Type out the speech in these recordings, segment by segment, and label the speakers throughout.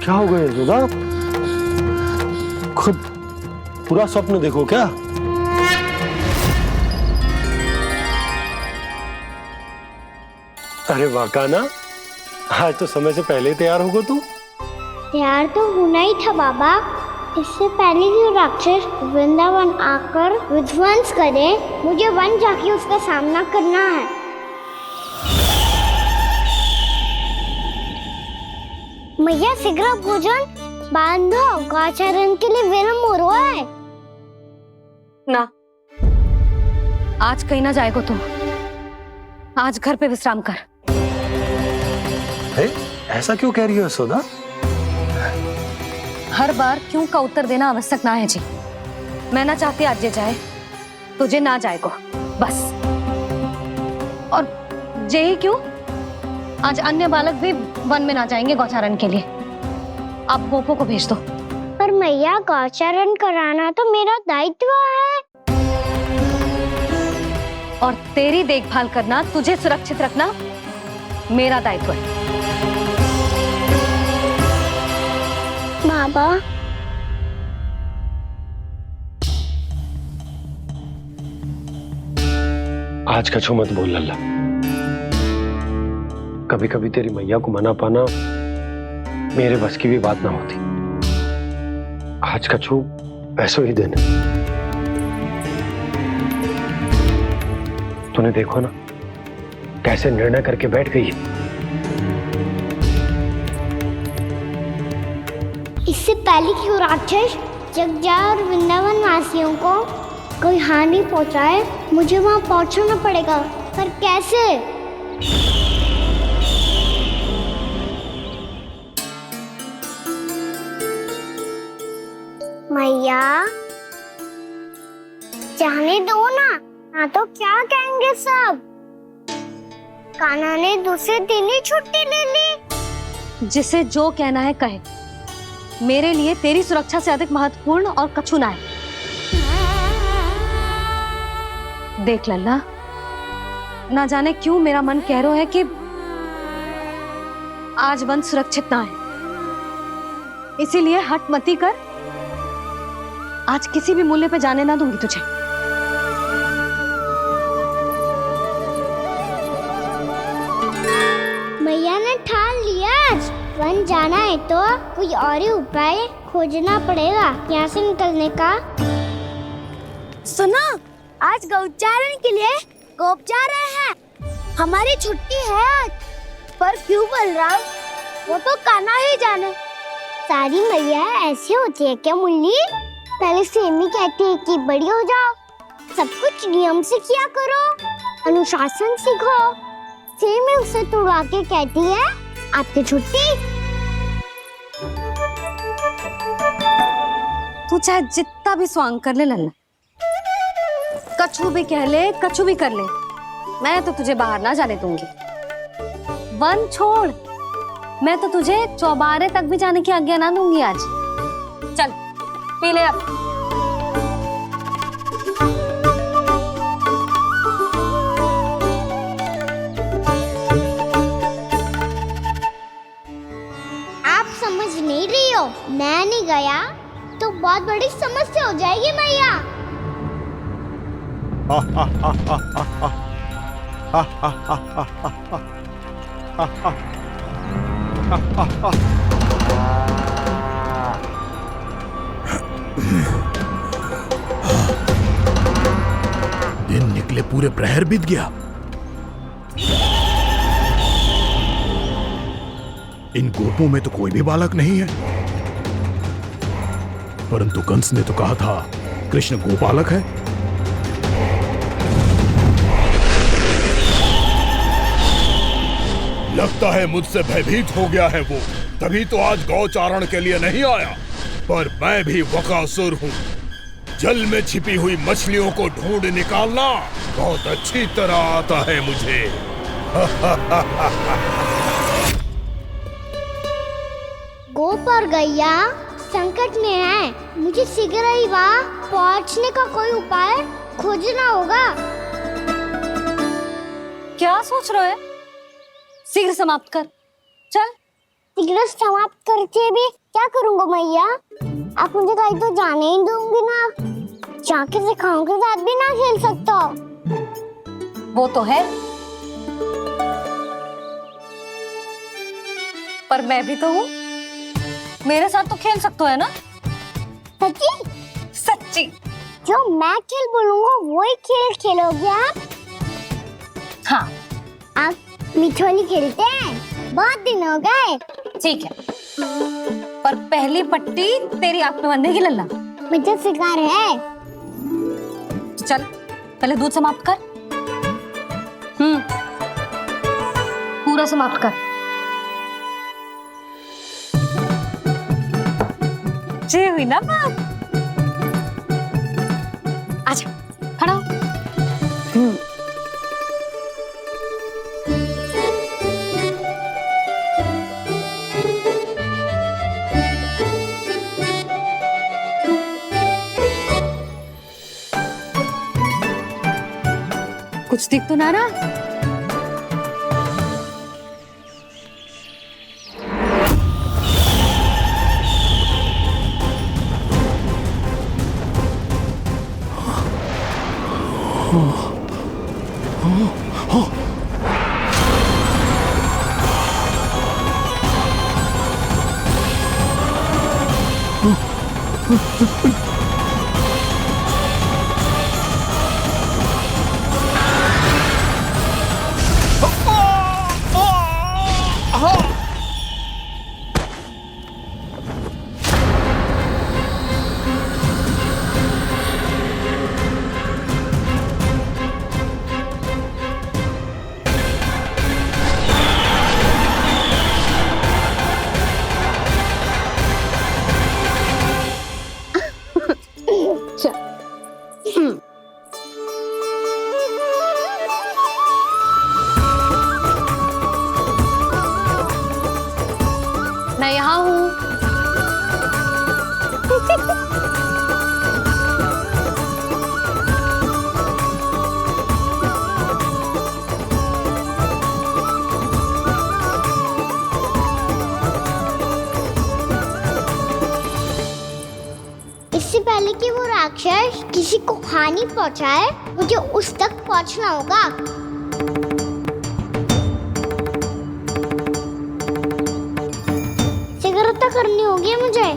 Speaker 1: क्या हो गया यशोदा? खुद पूरा स्वप्न देखो क्या? अरे वाह ना, आज तो समय से पहले ही तैयार होगा तू।
Speaker 2: तैयार तो होना ही था बाबा। इससे पहले कि राक्षस वृंदावन आकर विध्वंस करे, मुझे वन जाके उसका सामना करना है। मैया शीघ्र भोजन बांधो, गौचरण के लिए विलंब हो रहा है।
Speaker 3: ना, आज कहीं ना जाएगो तुम। आज घर पे विश्राम कर।
Speaker 1: ऐसा क्यों कह रही हो यशोदा?
Speaker 3: हर बार क्यों का उत्तर देना आवश्यक ना है जी। मैं ना चाहती आज ये जाए, तुझे ना जाएगो बस। और यही क्यों, आज अन्य बालक भी वन में ना जाएंगे गौचारण के लिए। आप गोपो को भेज दो।
Speaker 2: पर मैया गौचरण कराना तो मेरा दायित्व है।
Speaker 3: और तेरी देखभाल करना, तुझे सुरक्षित रखना मेरा दायित्व है।
Speaker 2: बाबा,
Speaker 1: आज कछु मत बोल लल्ला। कभी कभी तेरी मैया को मना पाना मेरे बस की भी बात ना होती। आज कछु ऐसो ही दिन है। तूने देखो ना कैसे निर्णय करके बैठ गई है।
Speaker 2: इससे पहले कि वो राक्षस जगजा और वृंदावन वासियों को कोई हानि पहुंचाए, मुझे वहां पहुंचना पड़ेगा। पर कैसे? मैया, जाने दो ना, हाँ तो क्या कहेंगे सब? कान्हा ने दूसरे दिन ही छुट्टी ले ली।
Speaker 3: जिसे जो कहना है कहे। मेरे लिए तेरी सुरक्षा से अधिक महत्वपूर्ण और कछु ना है। देख लल्ला, ना जाने क्यों मेरा मन कह रहा है कि आज वन सुरक्षित ना है। इसीलिए हट मती कर। आज किसी भी मूल्य पे जाने ना दूंगी तुझे।
Speaker 2: मैया ने ठान लिया, आज वन जाना है तो कोई और ही उपाय खोजना पड़ेगा यहाँ से निकलने का। सुनो, आज गौचारण के लिए गोप जा रहे हैं। हमारी छुट्टी है आज। पर क्यों बलराम? वो तो कान्हा ही जाने। सारी मैया ऐसी होती है क्या मुन्नी? पहले सेमी कहती है कि बड़ी हो जाओ, सब कुछ नियम से किया करो, अनुशासन सीखो। सेमी उसे तुड़वा के कहती है आपकी छुट्टी।
Speaker 3: तू चाहे जितना भी स्वांग कर ले लल्ला, कछु भी कह ले, कछु भी कर ले, मैं तो तुझे बाहर ना जाने दूंगी। वन छोड़, मैं तो तुझे चौबारे तक भी जाने की आज्ञा ना दूंगी आज। चल पी ले अब।
Speaker 2: आप समझ नहीं रही हो, मैं नहीं गया तो बहुत बड़ी समस्या हो जाएगी मैया।
Speaker 4: दिन निकले पूरे प्रहर बीत गया। इन गोपों में तो कोई भी बालक नहीं है, परंतु कंस ने तो कहा था कृष्ण गोपालक है। लगता है मुझसे भयभीत हो गया है वो, तभी तो आज गौचारण के लिए नहीं आया। पर मैं भी बकासुर हूँ। जल में छिपी हुई मछलियों को ढूंढ निकालना बहुत अच्छी तरह आता है मुझे।
Speaker 2: गोप और गैया संकट में है, मुझे शीघ्र ही वहाँ पहुँचने का कोई उपाय खोजना होगा।
Speaker 3: क्या सोच रहे है? शीघ्र समाप्त कर। चल
Speaker 2: सिगरेट समाप्त करके भी क्या करूंगा मैया? आप मुझे कहीं तो जाने ही दूंगी ना। जाके सिखाओं के साथ भी ना खेल सकता।
Speaker 3: वो तो है, पर मैं भी तो हूँ, मेरे साथ तो खेल सकते हो है ना?
Speaker 2: सच्ची?
Speaker 3: सच्ची।
Speaker 2: जो मैं खेल बोलूंगा वही खेल खेलोगे आप?
Speaker 3: हाँ
Speaker 2: आप मिठोली खेलते हैं? बहुत दिन हो गए।
Speaker 3: ठीक है, पर पहली पट्टी तेरी आंख में बनने की लल्ला।
Speaker 2: मुझे शिकार है।
Speaker 3: चल पहले दूध समाप्त कर। पूरा समाप्त कर। जे हुई ना बात। आजा खड़ा हो। कुछ दिख तो ना रहा। मैं यहाँ हूँ।
Speaker 2: इससे पहले कि वो राक्षस किसी को हानि पहुंचाए, मुझे उस तक पहुंचना होगा। सिगरेट करनी होगी मुझे।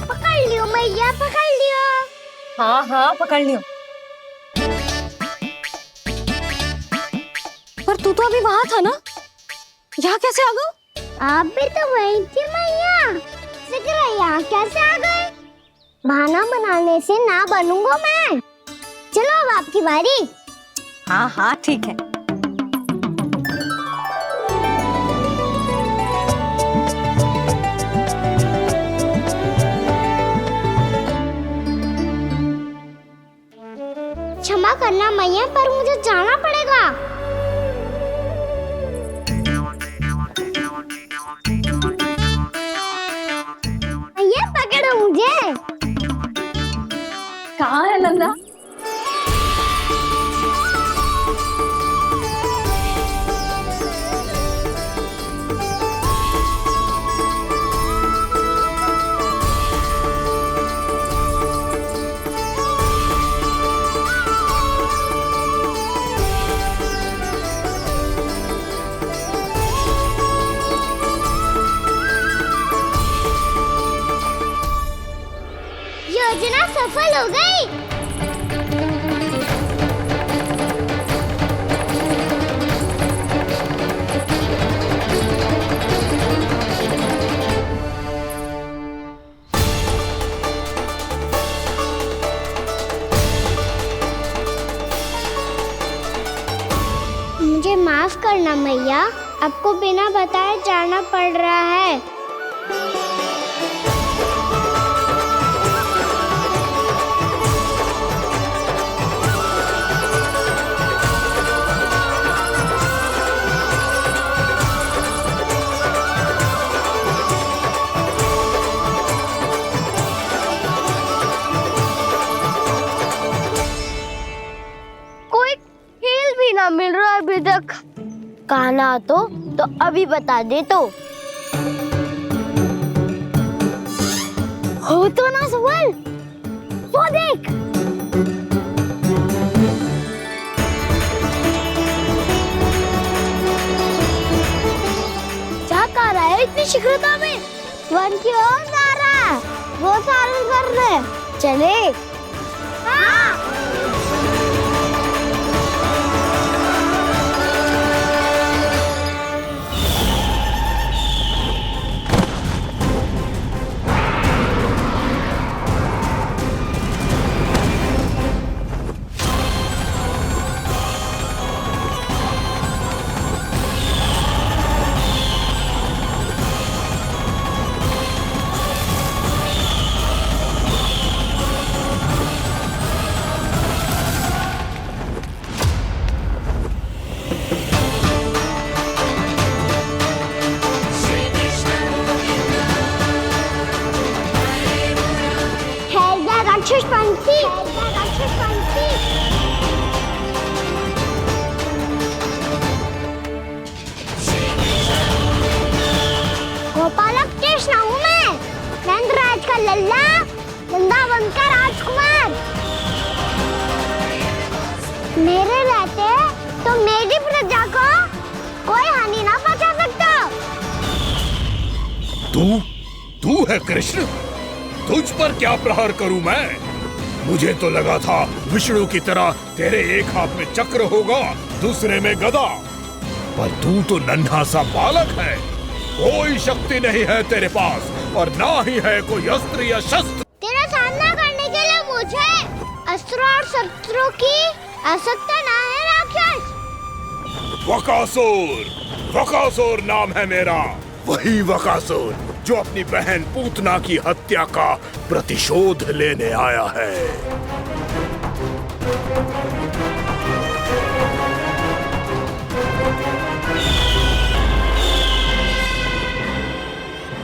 Speaker 2: पकड़ लियो मैया, पकड़ लियो।
Speaker 3: हाँ हाँ पकड़ लियो। पर तू तो अभी वहां था ना, यहाँ कैसे आ गया?
Speaker 2: आप भी तो वही थी मैया। सिगरेट यहाँ कैसे आ गए? बहाना बनाने से ना बनूंगा मैं। चलो अब आपकी बारी।
Speaker 3: हाँ हाँ ठीक है।
Speaker 2: क्षमा करना मैया, पर मुझे जाना पड़ेगा। मैया पकड़ो मुझे।
Speaker 3: कहाँ है लल्ला?
Speaker 2: योजना सफल हो गई। मुझे माफ करना मैया, आपको बिना बताए जाना पड़ रहा है। भी ना मिल रहा अभी तक। कान्हा तो अभी बता दे तो। हो तो ना सुबल, वो देख। क्या कर रहा है इतनी शीघ्रता में? वन की ओर जा रहा है, वो सारण कर रहे। चले। हाँ। गोपालक कृष्ण हूँ मैं, नंदराज का लल्ला, वृंदावन का राजकुमार। मेरे रहते तो मेरी प्रजा को कोई हानि ना पहुंचा सकता।
Speaker 4: तू है कृष्ण? तुझ पर क्या प्रहार करूं मैं? मुझे तो लगा था विष्णु की तरह तेरे एक हाथ में चक्र होगा, दूसरे में गदा, पर तू तो नन्हा सा बालक है। कोई शक्ति नहीं है तेरे पास और ना ही है कोई अस्त्र या शस्त्र।
Speaker 2: तेरा सामना करने के लिए मुझे अस्त्र और शस्त्रों की आवश्यकता ना है राक्षस।
Speaker 4: वकासुर नाम है मेरा, वही वकासुर जो अपनी बहन पूतना की हत्या का प्रतिशोध लेने आया है।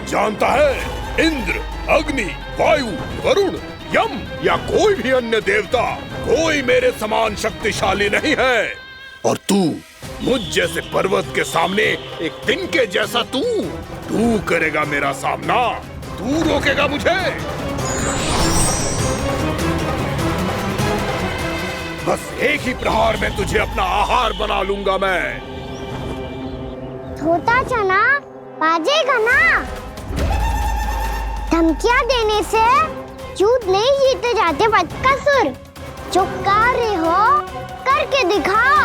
Speaker 4: जानता है, इंद्र, अग्नि, वायु, वरुण, यम या कोई भी अन्य देवता कोई मेरे समान शक्तिशाली नहीं है। और तू मुझ जैसे पर्वत के सामने एक दिन के जैसा तू करेगा मेरा सामना? तू रोकेगा मुझे? बस एक ही प्रहार में तुझे अपना आहार बना लूंगा मैं।
Speaker 2: छोटा चना बाजेगा ना। धमकियां देने से युद्ध नहीं जीते जाते बदकसूर। जो कार्य हो करके दिखाओ।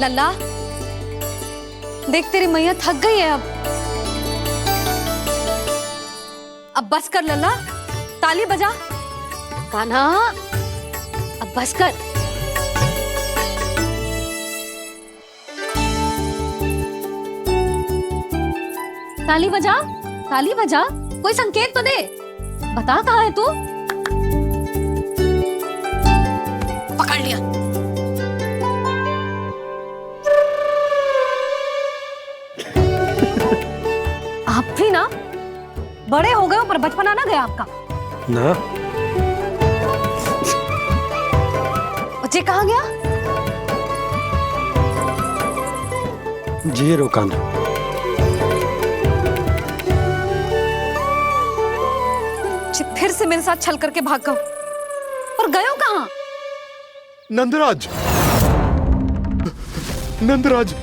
Speaker 3: लल्ला, देख तेरी मैया थक गई है अब बस कर लल्ला, ताली बजा। कान्हा, अब बस कर। ताली बजा, ताली बजा, कोई संकेत तो दे। बता कहाँ है तू? पकड़ लिया। आप भी ना बड़े हो गए हो, पर बचपना ना गया आपका
Speaker 1: ना।
Speaker 3: बच्चे कहाँ गया?
Speaker 1: जी रोकाना।
Speaker 3: फिर से मेरे साथ छल करके भाग गए, और गए हो कहाँ?
Speaker 4: नंदराज, नंदराज।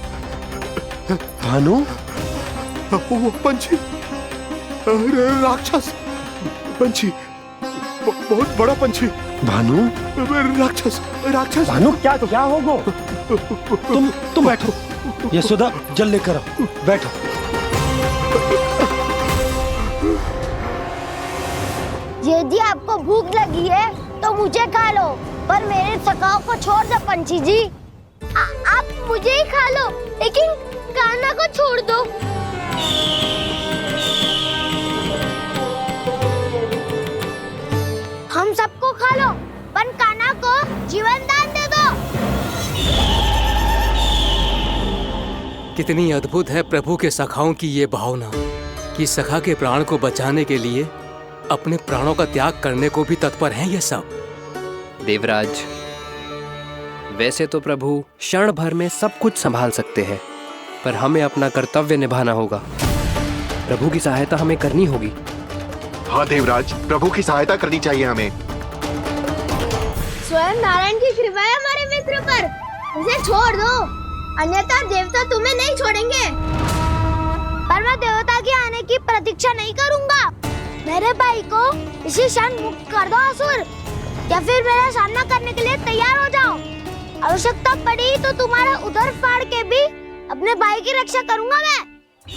Speaker 1: भानु,
Speaker 4: वो पंछी, राक्षस पंछी, बहुत बड़ा पंछी।
Speaker 1: भानु,
Speaker 4: राक्षस, राक्षस।
Speaker 1: भानु क्या होगा? तुम बैठो, यशोदा जल लेकर आओ, बैठो।
Speaker 2: यदि आपको भूख लगी है तो मुझे खा लो, पर मेरे थकाव को छोड़ दो पंछी जी। आप मुझे ही खा लो, लेकिन कान्हा को छोड़ दो। हम सबको खा लो, पर कान्हा को जीवन दान दे दो।
Speaker 5: कितनी अद्भुत है प्रभु के सखाओं की ये भावना कि सखा के प्राण को बचाने के लिए अपने प्राणों का त्याग करने को भी तत्पर हैं ये सब।
Speaker 6: देवराज, वैसे तो प्रभु क्षण भर में सब कुछ संभाल सकते हैं, पर हमें अपना कर्तव्य निभाना होगा। प्रभु की सहायता हमें करनी होगी।
Speaker 7: हाँ देवराज, प्रभु की सहायता करनी चाहिए हमें।
Speaker 2: स्वयं नारायण की कृपा है हमारे मित्र पर, उसे छोड़ दो, अन्यथा देवता तुम्हें नहीं छोड़ेंगे। पर मैं देवता के आने की प्रतीक्षा नहीं करूंगा। मेरे भाई को इसी क्षण मुक्त कर दो असुर, या फिर मेरा सामना करने के लिए तैयार हो जाओ। आवश्यकता पड़ी तो तुम्हारा उधर फाड़ के भी अपने भाई की रक्षा करूंगा मैं।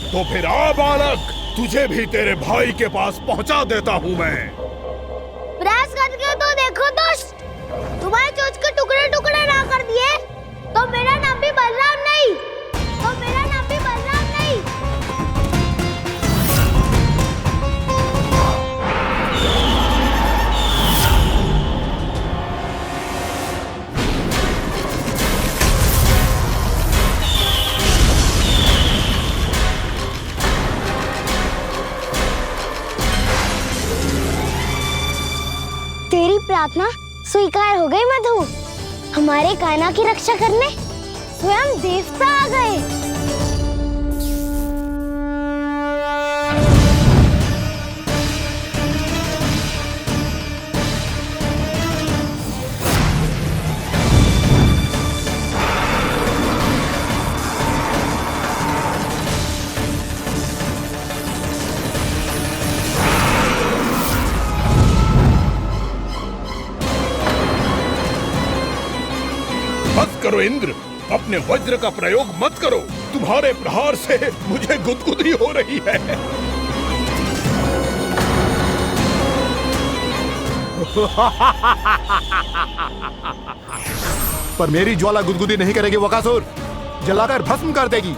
Speaker 4: तो फिर आ बालक, तुझे भी तेरे भाई के पास पहुंचा देता हूँ मैं।
Speaker 2: प्रयास करके तो देखो दोस्त, तुम्हारे चोच के टुकड़े टुकड़े ना कर दिए तो मेरा नाम भी बलराम नहीं, तो मेरा नाम भी बलराम नहीं। तेरी प्रार्थना स्वीकार हो गई मधु। हमारे कान्हा की रक्षा करने स्वयं देवता आ गए।
Speaker 4: बस करो इंद्र, अपने वज्र का प्रयोग मत करो। तुम्हारे प्रहार से मुझे गुदगुदी हो रही है।
Speaker 7: पर मेरी ज्वाला गुदगुदी नहीं करेगी वकासुर, जलाकर भस्म कर देगी।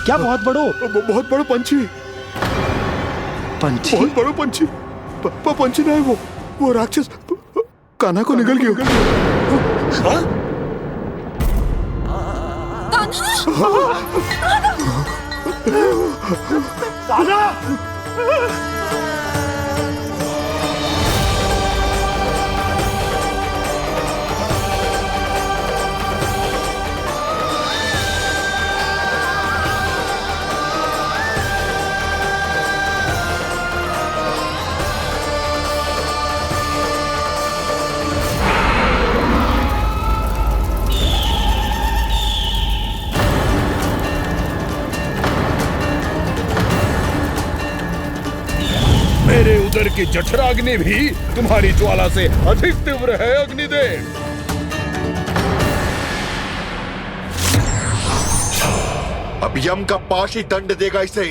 Speaker 1: क्या बहुत बड़ो?
Speaker 7: बहुत बड़ा पंछी।
Speaker 1: पंछी?
Speaker 7: बहुत बड़ा पंछी। पंछी ना है वो राक्षस कान्हा को निगल गया।
Speaker 4: मेरे उदर की जठराग्नि भी तुम्हारी ज्वाला से अधिक तीव्र है अग्निदेव।
Speaker 7: अब यम का पाश ही दंड देगा इसे।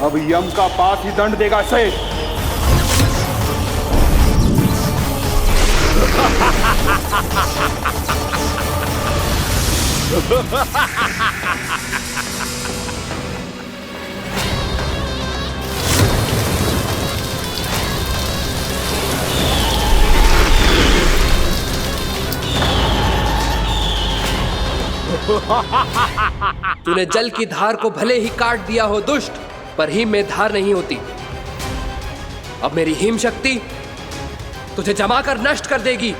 Speaker 8: अब यम का पास ही दंड देगा इसे।
Speaker 6: तूने जल की धार को भले ही काट दिया हो दुष्ट, पर हिम में धार नहीं होती। अब मेरी हिम शक्ति तुझे जमा कर नष्ट कर देगी।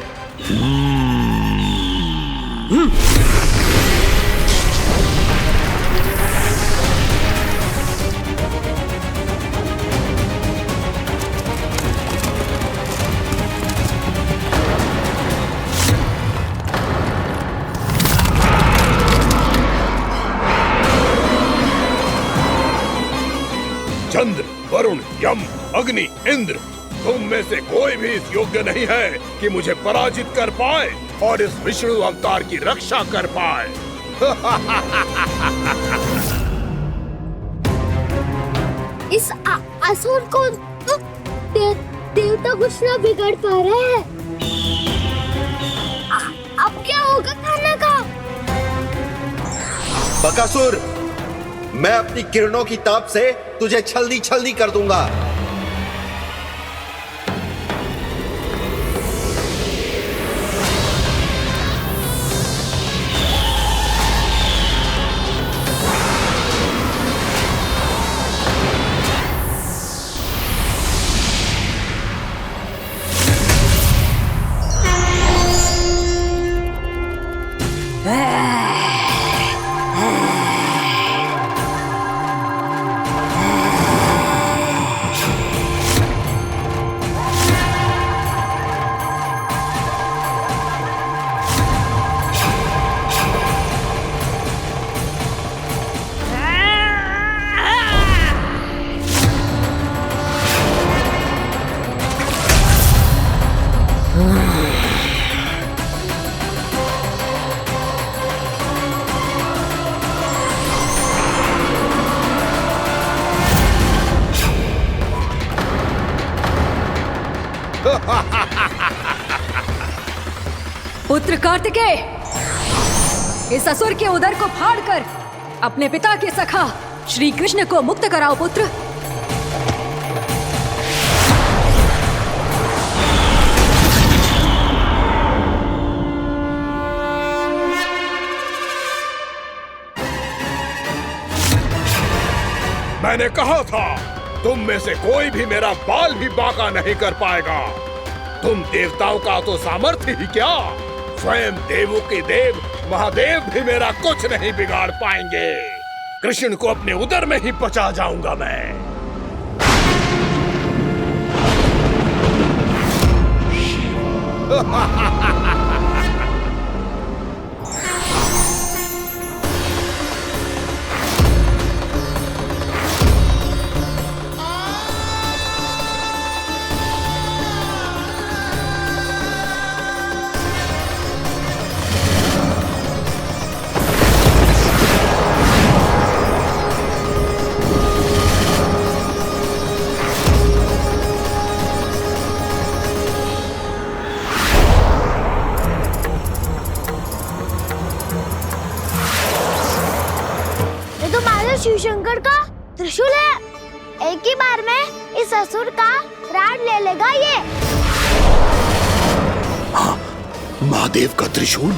Speaker 4: चंद्र, वरुण, यम, अग्नि, इंद्र, तुम में से कोई भी इस योग्य नहीं है कि मुझे पराजित कर पाए और इस विष्णु अवतार की रक्षा कर पाए।
Speaker 2: इस असुर को देवता कुछ ना बिगाड़ पा रहे हैं। अब क्या होगा खाने का?
Speaker 9: बकासुर, मैं अपनी किरणों की ताप से तुझे छल्दी छल्दी कर दूंगा।
Speaker 3: पुत्र कार्तिकेय, इस असुर के उदर को फाड़कर अपने पिता के सखा श्री कृष्ण को मुक्त कराओ पुत्र।
Speaker 4: मैंने कहा था, तुम में से कोई भी मेरा बाल भी बांका नहीं कर पाएगा। तुम देवताओं का तो सामर्थ्य ही क्या, स्वयं देवों के देव महादेव भी मेरा कुछ नहीं बिगाड़ पाएंगे। कृष्ण को अपने उदर में ही पचा जाऊंगा मैं।
Speaker 2: शिव शंकर का त्रिशूल है। एक ही बार में इस असुर का प्राण ले लेगा ये।
Speaker 7: हाँ, महादेव का त्रिशूल।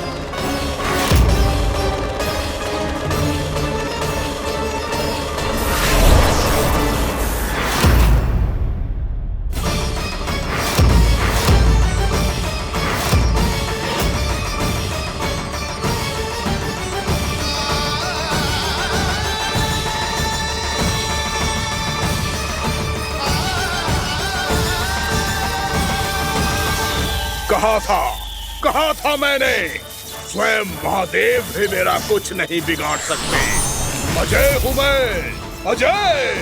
Speaker 4: कहा था मैंने, स्वयं महादेव भी मेरा कुछ नहीं बिगाड़ सकते। अजय हूं मैं, अजय।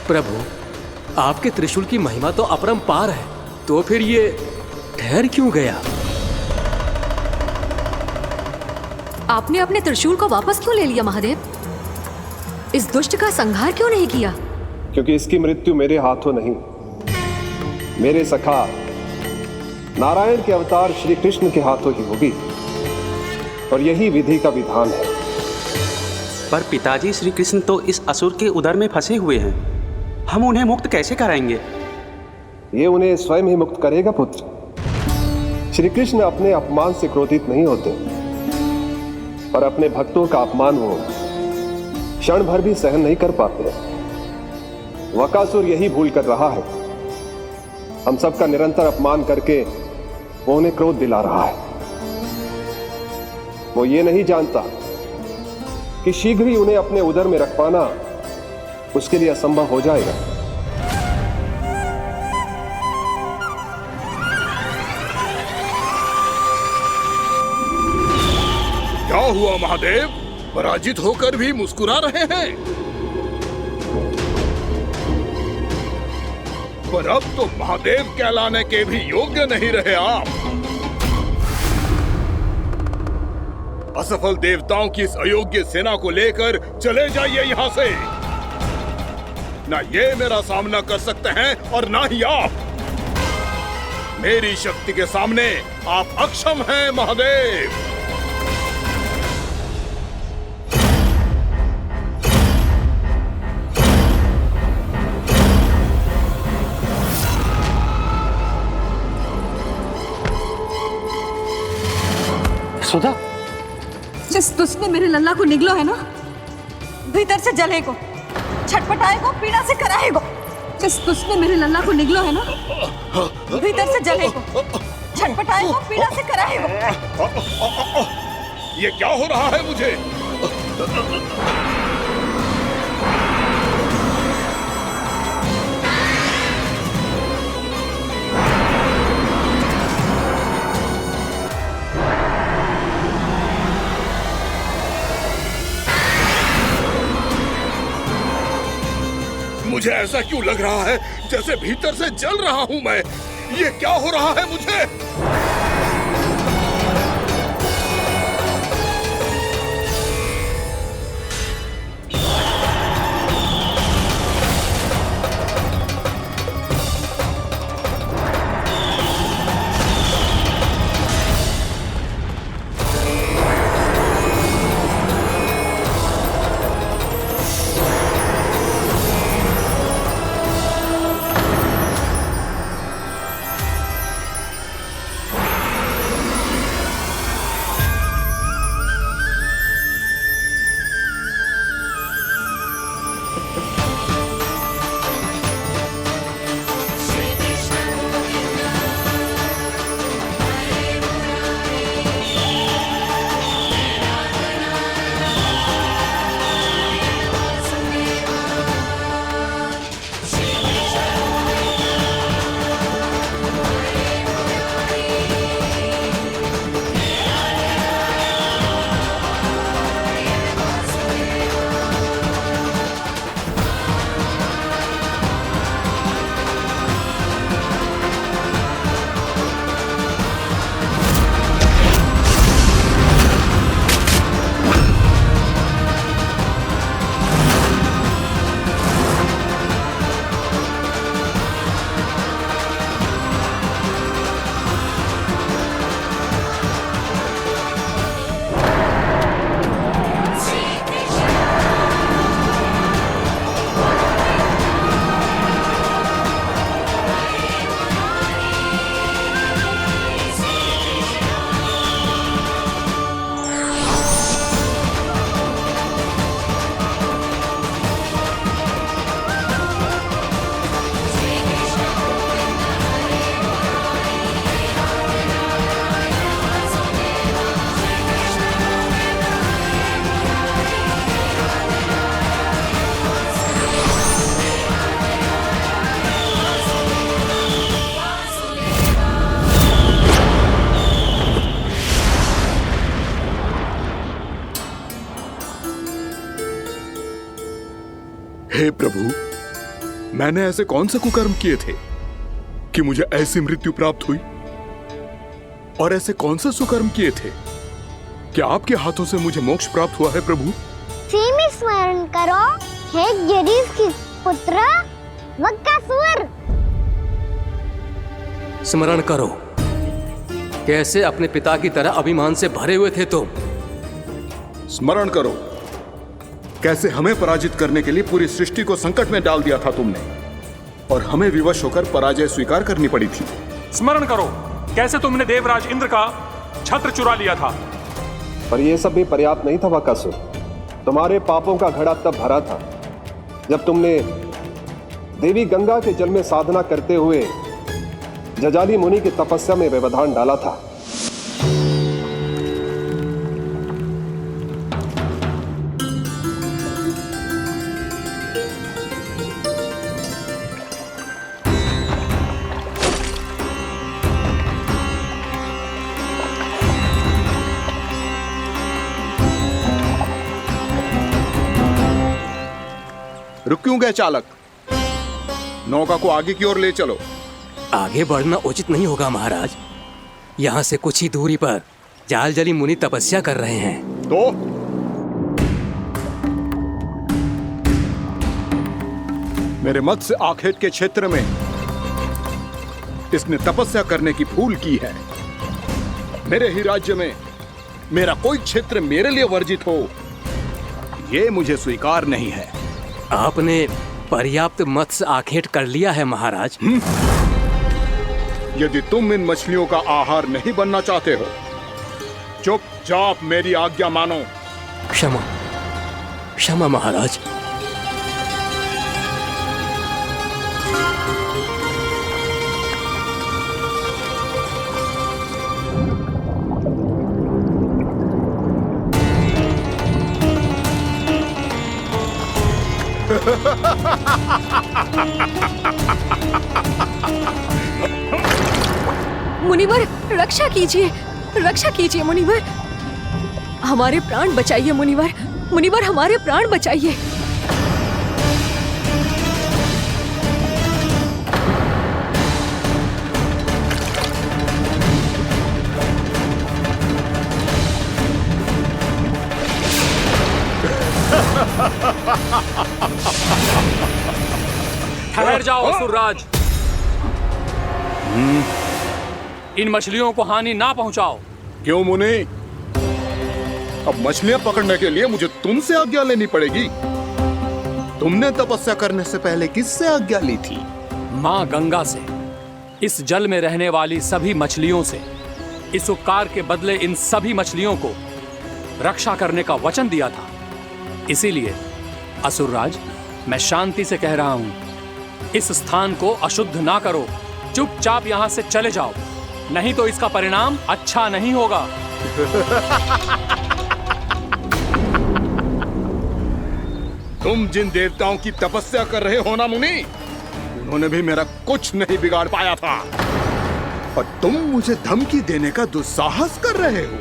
Speaker 5: प्रभु, आपके त्रिशूल की महिमा तो अपरंपार है, तो फिर ये ठहर क्यों गया?
Speaker 3: आपने अपने त्रिशूल को वापस क्यों ले लिया महादेव? इस दुष्ट का संहार क्यों नहीं किया?
Speaker 10: क्योंकि इसकी मृत्यु मेरे हाथों नहीं, मेरे सखा नारायण के अवतार श्री कृष्ण के हाथों ही होगी, और यही विधि का विधान है।
Speaker 11: पर पिताजी, श्री कृष्ण तो इस असुर के उदर में फंसे हुए हैं, हम उन्हें मुक्त कैसे कराएंगे?
Speaker 10: ये उन्हें स्वयं ही मुक्त करेगा पुत्र। श्री कृष्ण अपने अपमान से क्रोधित नहीं होते, पर अपने भक्तों का अपमान वो क्षण भर भी सहन नहीं कर पाते। वकासुर यही भूल कर रहा है, हम सबका निरंतर अपमान करके वो उन्हें क्रोध दिला रहा है। वो ये नहीं जानता कि शीघ्र ही उन्हें अपने उदर में रख पाना उसके लिए असंभव हो जाएगा।
Speaker 4: क्या हुआ महादेव, पराजित होकर भी मुस्कुरा रहे हैं? पर अब तो महादेव कहलाने के भी योग्य नहीं रहे आप। असफल देवताओं की इस अयोग्य सेना को लेकर चले जाइए यहाँ से। ना ये मेरा सामना कर सकते हैं और ना ही आप। मेरी शक्ति के सामने आप अक्षम हैं महादेव।
Speaker 1: सुधा,
Speaker 3: जिस तुझने मेरे लल्ला को निगलो है ना, भीतर से जलेगो, छटपटाएगो, पीड़ा से कराएगो। जिस तुझने मेरे लल्ला को निगलो है ना, भीतर से जलेगो, छटपटाएगो, पीड़ा से कराएगो।
Speaker 4: ये क्या हो रहा है मुझे? मुझे ऐसा क्यों लग रहा है जैसे भीतर से जल रहा हूं मैं? ये क्या हो रहा है मुझे? हे प्रभु, मैंने ऐसे कौन से कुकर्म किए थे कि मुझे ऐसी मृत्यु प्राप्त हुई? और ऐसे कौन से सुकर्म किए थे कि आपके हाथों से मुझे मोक्ष प्राप्त हुआ है प्रभु?
Speaker 2: में स्मरण करो, हे गिरीश की पुत्र वक्कासुर।
Speaker 5: स्मरण करो, कैसे अपने पिता की तरह अभिमान से भरे हुए थे तुम।
Speaker 7: स्मरण करो, कैसे हमें पराजित करने के लिए पूरी सृष्टि को संकट में डाल दिया था तुमने, और हमें विवश होकर पराजय स्वीकार करनी पड़ी थी।
Speaker 12: स्मरण करो, कैसे तुमने देवराज इंद्र का छत्र चुरा लिया था।
Speaker 10: पर यह सब भी पर्याप्त नहीं था वक्कासुर। तुम्हारे पापों का घड़ा तब भरा था जब तुमने देवी गंगा के जल में साधना करते हुए जजाली मुनि की तपस्या में व्यवधान डाला था।
Speaker 7: रुक क्यों गए चालक? नौका को आगे की ओर ले चलो।
Speaker 5: आगे बढ़ना उचित नहीं होगा महाराज। यहाँ से कुछ ही दूरी पर जालजली मुनि तपस्या कर रहे हैं।
Speaker 7: तो मेरे मत्स्य आखेट के क्षेत्र में इसने तपस्या करने की भूल की है। मेरे ही राज्य में मेरा कोई क्षेत्र मेरे लिए वर्जित हो, यह मुझे स्वीकार नहीं है।
Speaker 5: आपने पर्याप्त मत्स्य आखेट कर लिया है महाराज।
Speaker 7: यदि तुम इन मछलियों का आहार नहीं बनना चाहते हो, चुपचाप मेरी आज्ञा मानो।
Speaker 5: क्षमा, क्षमा महाराज।
Speaker 13: मुनिवर, रक्षा कीजिए, रक्षा कीजिए मुनिवर। हमारे प्राण बचाइए मुनिवर, मुनिवर हमारे प्राण बचाइए।
Speaker 12: ठहर जाओ असुरराज, इन मछलियों को हानि ना पहुंचाओ।
Speaker 7: क्यों मुनि? अब मछलियां पकड़ने के लिए मुझे तुमसे आज्ञा लेनी पड़ेगी। तुमने तपस्या करने से पहले किससे आज्ञा ली थी?
Speaker 12: मां गंगा से, इस जल में रहने वाली सभी मछलियों से। इस उपकार के बदले इन सभी मछलियों को रक्षा करने का वचन दिया था। इसीलिए असुरराज, मैं शांति से कह रहा हूं, इस स्थान को अशुद्ध ना करो। चुपचाप यहां से चले जाओ, नहीं तो इसका परिणाम अच्छा नहीं होगा।
Speaker 7: तुम जिन देवताओं की तपस्या कर रहे हो ना मुनि, उन्होंने भी मेरा कुछ नहीं बिगाड़ पाया था, और तुम मुझे धमकी देने का दुस्साहस कर रहे हो।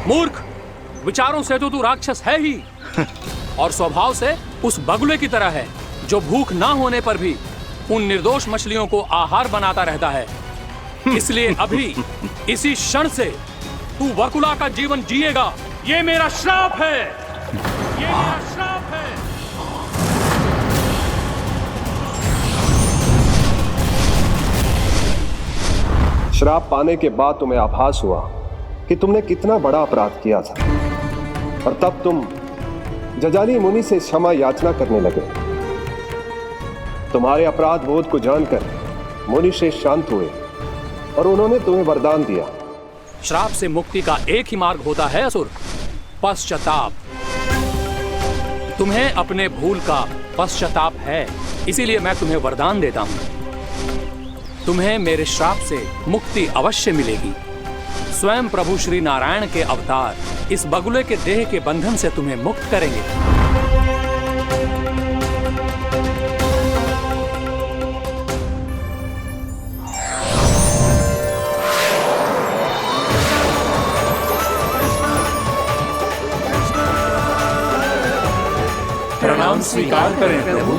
Speaker 12: मूर्ख, विचारों से तो तू राक्षस है ही, और स्वभाव से उस बगुले की तरह है जो भूख ना होने पर भी उन निर्दोष मछलियों को आहार बनाता रहता है। इसलिए अभी इसी क्षण से तू वकुला का जीवन जिएगा। ये मेरा श्राप है, ये मेरा श्राप है।
Speaker 10: श्राप पाने के बाद तुम्हें आभास हुआ कि तुमने कितना बड़ा अपराध किया था, और तब तुम जजाली मुनि से क्षमा याचना करने लगे। तुम्हारे अपराध बोध को जानकर मुनि श्रेष्ठ शांत हुए और उन्होंने तुम्हें वरदान दिया।
Speaker 12: श्राप से मुक्ति का एक ही मार्ग होता है असुर, पश्चाताप। तुम्हें अपने भूल का पश्चाताप है, इसीलिए मैं तुम्हें वरदान देता हूं। तुम्हें मेरे श्राप से मुक्ति अवश्य मिलेगी। स्वयं प्रभु श्री नारायण के अवतार इस बगुले के देह के बंधन से तुम्हें मुक्त करेंगे। प्रणाम स्वीकार करें प्रभु।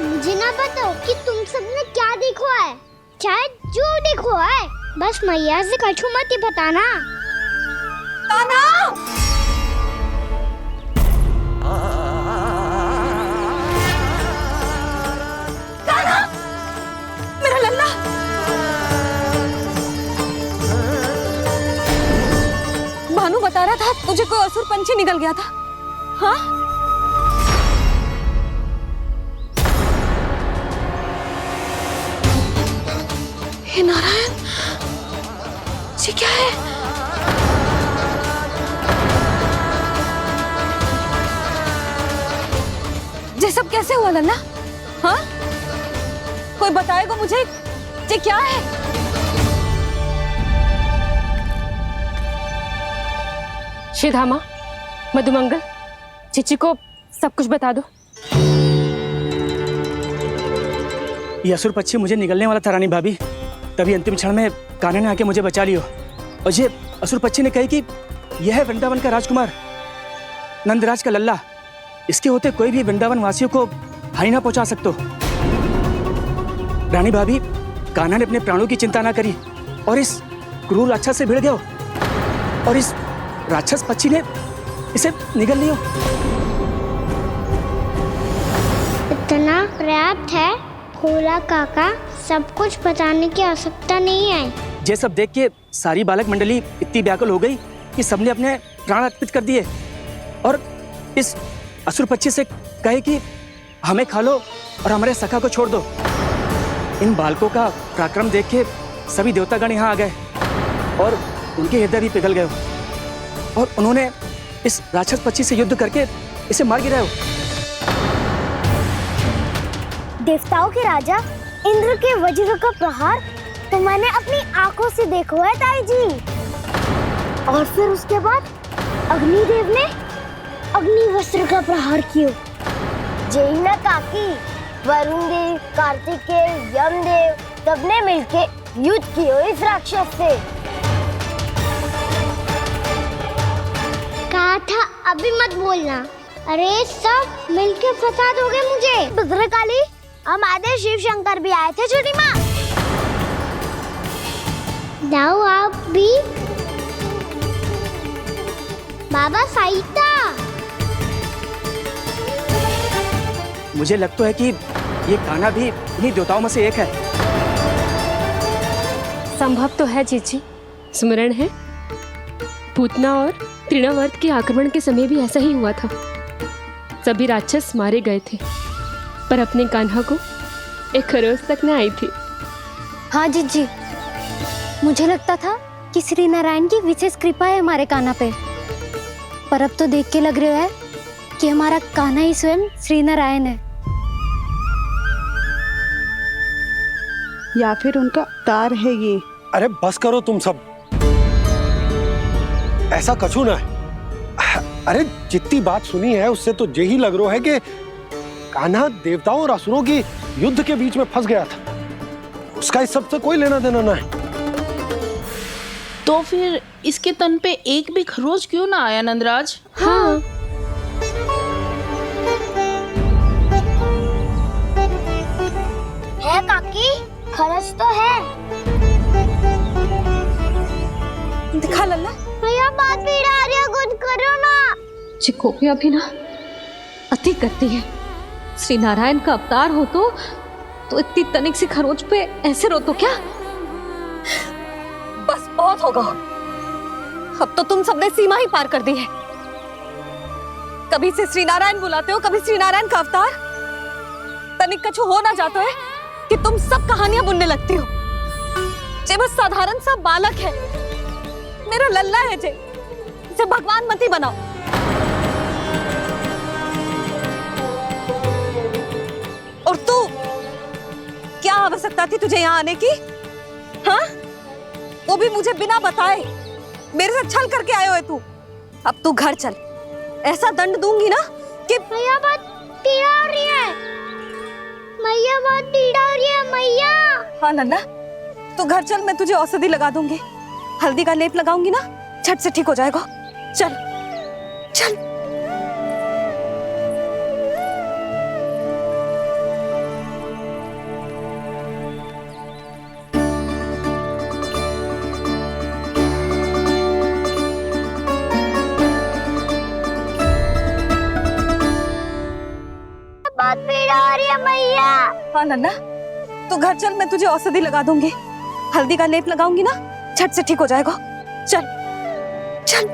Speaker 2: मुझे ना बताओ कि तुम सबने क्या देखा है, शायद जो देखो है, बस मैया से कछु मत ही बताना।
Speaker 13: कान्हा! कान्हा! मेरा लल्ला! भानु बता रहा था तुझे कोई असुर पंछी निकल गया था। हाँ? हे नारायण, ये क्या है? ये सब कैसे हुआ लल्ला? हाँ? कोई बताएगा मुझे ये क्या है?
Speaker 14: श्रीधामा, मधुमंगल, चिची को सब कुछ बता दो।
Speaker 15: ये असुर पक्षी मुझे निगलने वाला था रानी भाभी, तभी अंतिम क्षण में कान्हा ने आके मुझे बचा लियो। और ये असुर पक्षी ने कही कि यह है वृंदावन का राजकुमार, नंदराज का लल्ला। इसके होते कोई भी वृंदावन वासियों को हानि ना पहुंचा सकते। रानी भाभी, कान्हा ने अपने प्राणों की चिंता ना करी और इस क्रूर राक्षस से भिड़ गया, और इस राक्षस पक्षी ने इसे निगल लियो।
Speaker 2: इतना पर्याप्त है भोला काका, सब कुछ बताने की आवश्यकता नहीं है।
Speaker 15: ये सब देख के सारी बालक मंडली इतनी व्याकुल हो गई कि सबने अपने प्राण अर्पित कर दिए और इस असुर पक्षी से कहे कि हमें खा लो और हमारे सखा को छोड़ दो। इन बालकों का पराक्रम देख के सभी देवतागण यहाँ आ गए और उनके हृदय भी पिघल गए और उन्होंने इस राक्षस पक्षी से युद्ध करके इसे मार गिराया।
Speaker 2: देवताओं के राजा इंद्र के वज्र का प्रहार तो मैंने अपनी आंखों से देखा है ताई जी। और फिर उसके बाद अग्निदेव ने अग्निवस्त्र का प्रहार किया। जय ना काकी, वरुण देव, कार्तिकेय, यमदेव सबने मिलके युद्ध किया इस राक्षस से। कहा था अभी मत बोलना। अरे सब मिलके फंसा दोगे मुझे। भद्रकाली, हमारे शिव शंकर भी आए थे छोटी माँ। जाओ आप भी। बाबा साईता,
Speaker 15: मुझे लगता है कि ये कान्हा भी इन्हीं देवताओं में से एक है।
Speaker 14: संभव तो है चीची। स्मरण है, पूतना और तृणावर्त के आक्रमण के समय भी ऐसा ही हुआ था। सभी राक्षस मारे गए थे, पर अपने कान्हा को एक खरोच तक न आई थी।
Speaker 3: हाँ जीजी, मुझे लगता था कि श्री नारायण की विशेष कृपा है हमारे कान्हा पे, पर अब तो देख के लग रहा है कि हमारा कान्हा ही स्वयं श्री नारायण है।
Speaker 16: या फिर उनका अवतार है ये।
Speaker 1: अरे बस करो तुम सब, ऐसा कछु ना है। अरे जितनी बात सुनी है उससे तो यही लग रहा है कि कान्हा देवताओं और असुरों की युद्ध के बीच में फंस गया था। उसका इस सब से कोई लेना देना ना है।
Speaker 16: तो फिर इसके तन पे एक भी खरोच क्यों ना आया नंदराज?
Speaker 14: हाँ,
Speaker 2: है काकी, खरच तो है।
Speaker 13: दिखा लल्ला।
Speaker 2: भैया बात पीड़ा आ रही है, कुछ करो ना।
Speaker 13: चिकोपिया भी ना अति करती है। श्री नारायण का अवतार हो तो इतनी तनिक सी खरोच पे ऐसे रो तो क्या? बस बहुत होगा। अब तो तुम सबने सीमा ही पार कर दी है। कभी से श्री नारायण बुलाते हो, कभी श्री नारायण का अवतार। तनिक कछु हो ना जाता है कि तुम सब कहानियां बुनने लगती हो। जे बस साधारण सा बालक है, मेरा लल्ला है जे, इसे भगवान मत ही बनाओ। और तू, क्या आवश्यकता थी तुझे यहाँ आने की? हाँ, वो भी मुझे बिना बताए। मेरे साथ छल करके आए हो तू। अब तू घर चल, ऐसा दंड दूंगी ना कि
Speaker 2: मैया बहुत पीड़ा हो रही है। मैया बहुत पीड़ा हो रही है मैया।
Speaker 13: हाँ नन्ना, तू घर चल, मैं तुझे औषधि लगा दूंगी। हल्दी का लेप लगाऊंगी ना, झट से ठीक हो जाएगा। चल चल।
Speaker 2: बहुत पीड़ा हो रही है मैया।
Speaker 13: हाँ नन्ना, तू घर चल, मैं तुझे औषधि लगा दूंगी। हल्दी का लेप लगाऊंगी ना, झट से ठीक हो जाएगा। चल चल।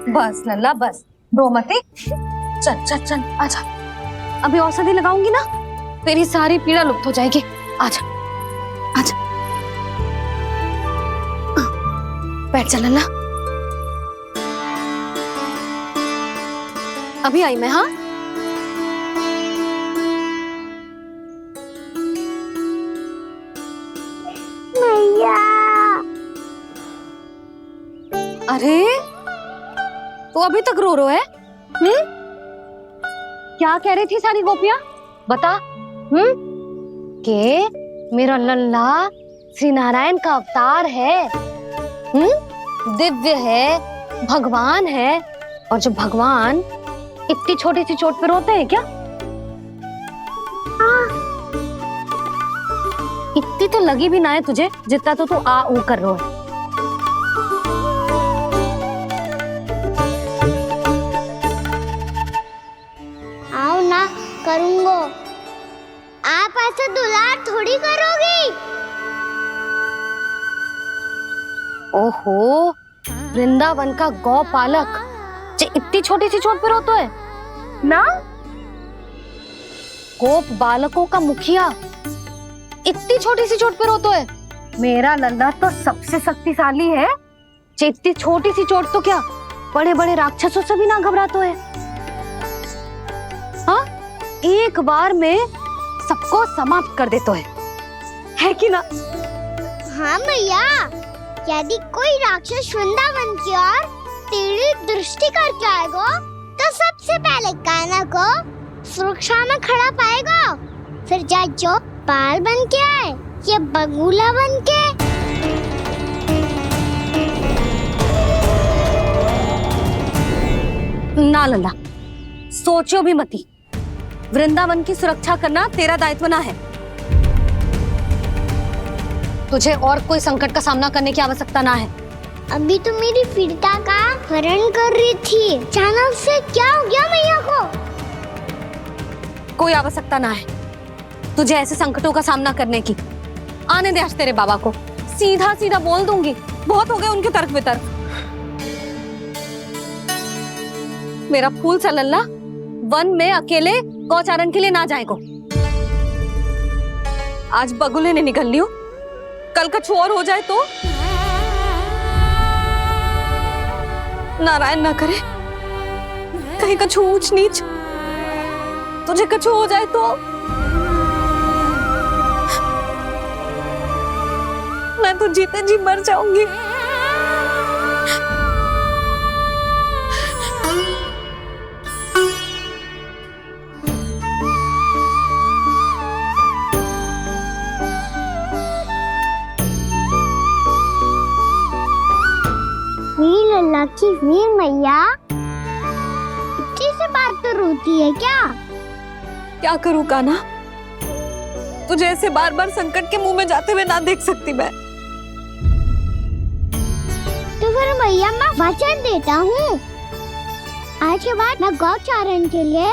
Speaker 13: बस नन्ना बस, रो मत। चल चल चल, आजा। अभी औषधि लगाऊंगी ना, तेरी सारी पीड़ा लुप्त हो जाएगी। आजा आजा, बैठ जा नन्ना। अभी आई मैं। हाँ,
Speaker 2: मैया।
Speaker 13: अरे तू अभी तक रो रो है? क्या कह रही थी सारी गोपियां? बता। के मेरा लल्ला श्री नारायण का अवतार है, दिव्य है, भगवान है। और जब भगवान इतनी छोटी सी चोट पे रोते हैं क्या? इतनी तो लगी भी ना है तुझे, जितना तो तू आ ऊ कर रो है।
Speaker 2: आओ ना, करूंगो। आप ऐसा दुलार थोड़ी करोगी।
Speaker 13: ओहो, वृंदावन का गौपालक जो इतनी छोटी सी चोट पे रोता है ना? गोप बालकों का मुखिया इतनी छोटी सी चोट पे रोता है? मेरा लल्ला तो सबसे शक्तिशाली है। इतनी छोटी सी चोट तो क्या, बड़े बड़े राक्षसों से भी ना घबराता है। हाँ, एक बार में सबको समाप्त कर देता है कि ना?
Speaker 2: हाँ मैया, यदि कोई राक्षस वृंदावन की ओर टेढ़ी दृष्टि करके आएगा, तो सबसे पहले कान्हा को सुरक्षा में खड़ा पाएगा। फिर चाहे जो बाल बन के आए या बगुला बन के।
Speaker 13: ना लल्ला, सोचो भी मती। वृंदावन की सुरक्षा करना तेरा दायित्व ना है। तुझे और कोई संकट का सामना करने की आवश्यकता ना है।
Speaker 2: अभी तो मेरी पीड़िता का हरण कर रही थी, अचानक से क्या हो गया मैया को?
Speaker 13: कोई आवश्यकता ना है तुझे ऐसे संकटों का सामना करने की। आने दे आज तेरे बाबा को, सीधा सीधा बोल दूंगी। बहुत हो गए उनके तर्क वितर्क। मेरा फूल सा लल्ला वन में अकेले गौचारण के लिए ना जाएगो। आज बगुले ने निकल लियो, कल कछु और हो जाए तो? नारायण ना करे, कहीं कछु ऊंच नीच तुझे कछु हो जाए तो? मैं तो जीते जी मर जाऊंगी।
Speaker 2: वीर लल्ला की वीर मैया इतनी सी बात तो रोती है क्या?
Speaker 13: क्या करूं कान्हा, तुझे ऐसे बार बार संकट के मुंह में जाते हुए ना देख सकती मैं।
Speaker 2: तो फिर मैया मैं वचन देता हूँ, आज के बाद मैं गौचारण के लिए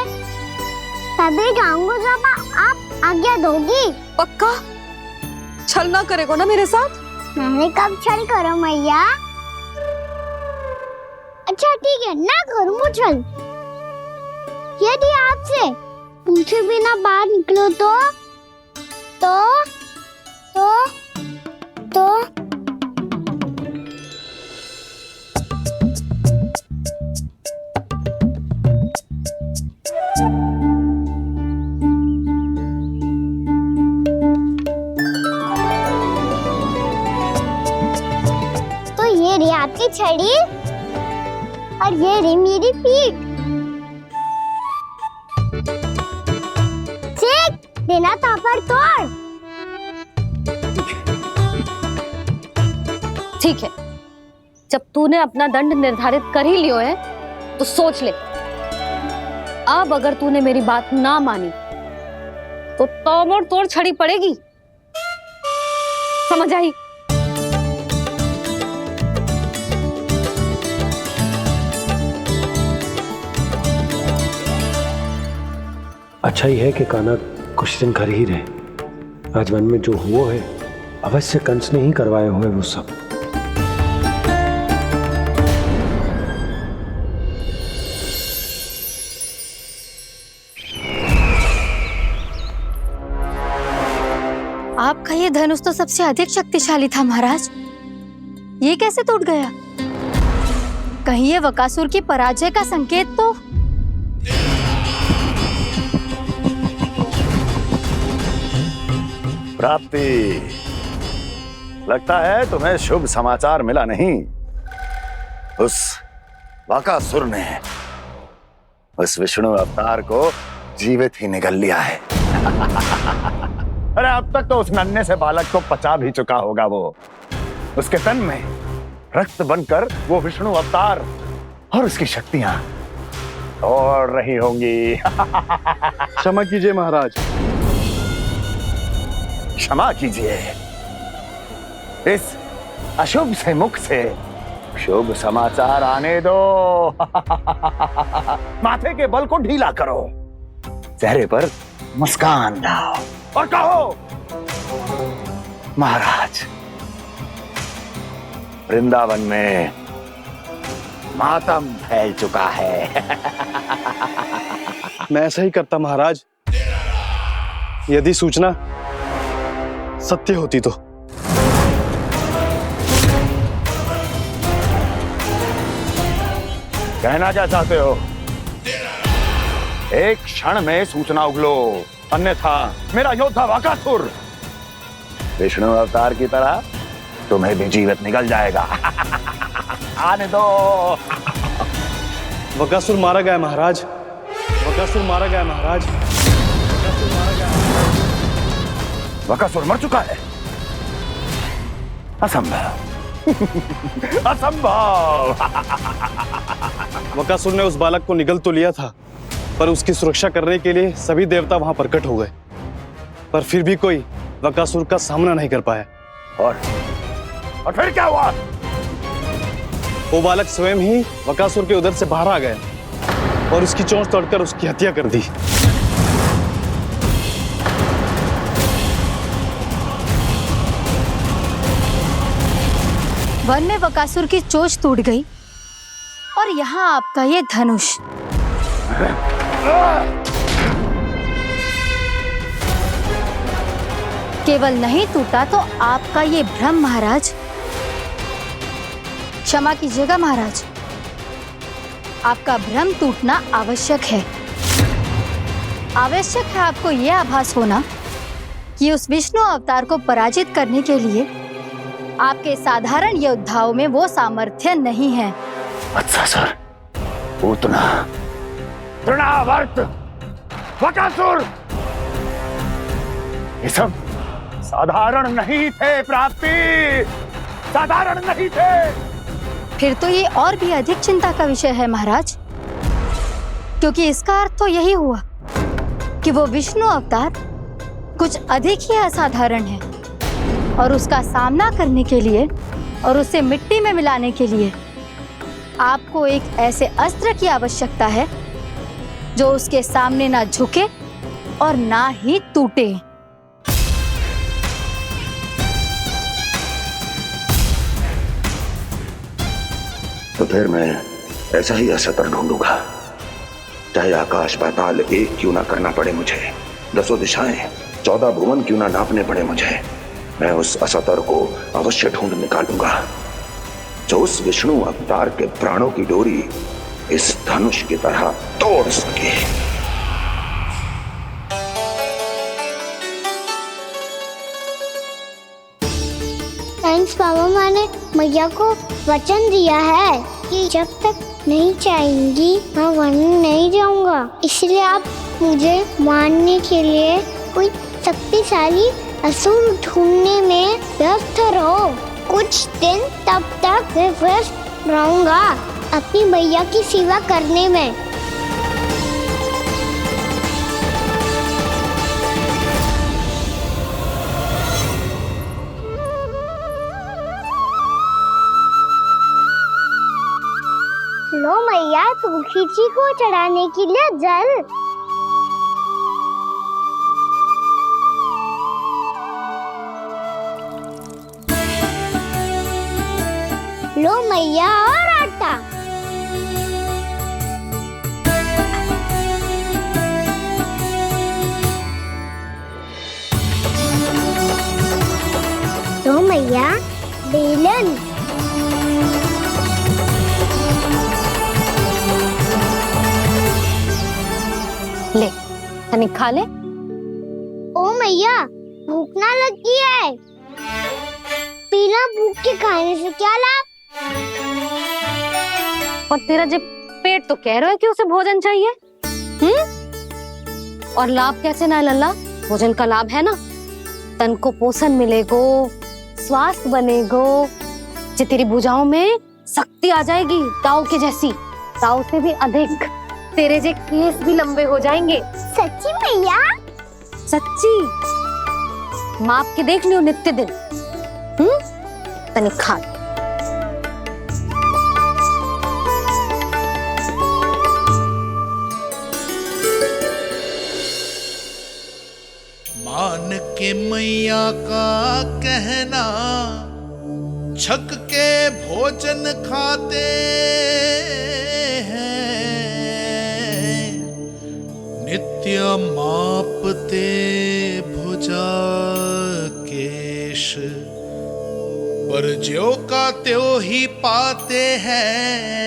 Speaker 2: तभी जाऊंगा जब आप आज्ञा दोगी।
Speaker 13: पक्का? छल ना करेगा ना मेरे साथ?
Speaker 2: मैंने कब छल करो मैया? अच्छा ठीक है, ना करूँगा छल। यदि आपसे पूछे बिना बाहर निकलो तो की छड़ी और ये रही मेरी पीठ। चेक देना तापर तोड़।
Speaker 13: ठीक है, जब तूने अपना दंड निर्धारित कर ही लियो है तो सोच ले, अब अगर तूने मेरी बात ना मानी तो तोड़ तोड़ छड़ी पड़ेगी, समझ आई?
Speaker 1: अच्छा ही है कि कान्हा कुछ दिन घर ही रहे। आज वन में जो हुआ है अवश्य कंस ने ही करवाए हुए वो सब।
Speaker 13: आपका ये धनुष तो सबसे अधिक शक्तिशाली था महाराज, ये कैसे टूट गया? कहीं ये बकासुर की पराजय का संकेत तो?
Speaker 17: प्राप्ति, लगता है तुम्हें शुभ समाचार मिला नहीं। उस बकासुर ने उस विष्णु अवतार को जीवित ही निगल लिया है। अरे अब तक तो उस नन्हे से बालक को पचा भी चुका होगा वो। उसके तन में रक्त बनकर वो विष्णु अवतार और उसकी शक्तियां दौड़ रही होंगी।
Speaker 8: क्षमा कीजिए महाराज।
Speaker 17: क्षमा कीजिए। इस अशुभ से मुख से शुभ समाचार आने दो। माथे के बल को ढीला करो, चेहरे पर मुस्कान लाओ और कहो, महाराज, वृंदावन में मातम फैल चुका है।
Speaker 8: मैं ऐसा ही करता महाराज, यदि सूचना सत्य होती तो।
Speaker 17: कहना क्या चाहते हो? एक क्षण में सूचना उगलो, अन्यथा मेरा योद्धा बकासुर विष्णु अवतार की तरह तुम्हें भी जीवित निकल जाएगा। आने दो।
Speaker 8: बकासुर मारा गया महाराज, बकासुर मारा गया महाराज, बकासुर मारा गया।
Speaker 17: बकासुर मर चुका है? असंभव। असंभव।
Speaker 8: बकासुर ने उस बालक को निगल तो लिया था, पर उसकी सुरक्षा करने के लिए सभी देवता वहां प्रकट हो गए, पर फिर भी कोई बकासुर का सामना नहीं कर पाया।
Speaker 17: और फिर क्या हुआ?
Speaker 8: वो बालक स्वयं ही बकासुर के उदर से बाहर आ गया और उसकी चोंच तोड़कर उसकी हत्या कर दी।
Speaker 13: वन में बकासुर की चोंच टूट गई और यहाँ आपका ये धनुष। केवल नहीं टूटा तो आपका ये भ्रम महाराज। क्षमा कीजिएगा महाराज, आपका भ्रम टूटना आवश्यक है। आवश्यक है आपको यह आभास होना कि उस विष्णु अवतार को पराजित करने के लिए आपके साधारण योद्धाओं में वो सामर्थ्य नहीं है।
Speaker 17: अच्छा सर, उतना तृणावर्त, बकासुर, ये सब साधारण नहीं थे प्राप्ति, साधारण नहीं थे।
Speaker 13: फिर तो ये और भी अधिक चिंता का विषय है महाराज, क्योंकि इसका अर्थ तो यही हुआ कि वो विष्णु अवतार कुछ अधिक ही असाधारण है और उसका सामना करने के लिए और उसे मिट्टी में मिलाने के लिए आपको एक ऐसे अस्त्र की आवश्यकता है जो उसके सामने ना झुके और ना ही टूटे।
Speaker 17: तो फिर मैं ऐसा ही असतर ढूंढूंगा, चाहे आकाश पाताल एक क्यों ना करना पड़े मुझे, 10 दिशाएं 14 भुवन क्यों ना नापने पड़े मुझे। मैं उस असतर को अवश्य ढूंढ निकालूंगा जो उस विष्णु अवतार के प्राणों की डोरी इस धनुष की तरह तोड़ सके।
Speaker 2: थैंक्स पापा, मैंने मैया को वचन दिया है कि जब तक नहीं चाहेंगी मैं वन नहीं जाऊंगा। इसलिए आप मुझे मारने के लिए कोई शक्तिशाली असुर ढूंढने में व्यस्त रहो। कुछ दिन तब तक मैं व्यस्त रहूंगा अपनी मैया की सेवा करने में। लो मैया, तुलसी जी को चढ़ाने के लिए जल। लो मैया, और आटा। लो मैया, बेलन।
Speaker 3: ले, तनिक खा ले।
Speaker 2: ओ मैया, भूख ना लगी है। बिना भूख के खाने से क्या लाभ?
Speaker 3: और तेरा जब पेट तो कह रहा है कि उसे भोजन चाहिए, और लाभ कैसे ना है लल्ला? भोजन का लाभ है ना, तन को पोषण मिलेगो, स्वास्थ्य बनेगो, जो तेरी भुजाओं में शक्ति आ जाएगी, ताऊ के जैसी, ताऊ से भी अधिक। तेरे जे केस भी लंबे हो जाएंगे।
Speaker 2: सच्ची मैया?
Speaker 3: सच्ची। माप के देख लियो नित्य दिन। तनिक खा।
Speaker 18: मान के मैया का कहना, छक के भोजन खाते हैं, नित्य मापते भुजा केश, पर ज्यो का त्यों ही पाते हैं।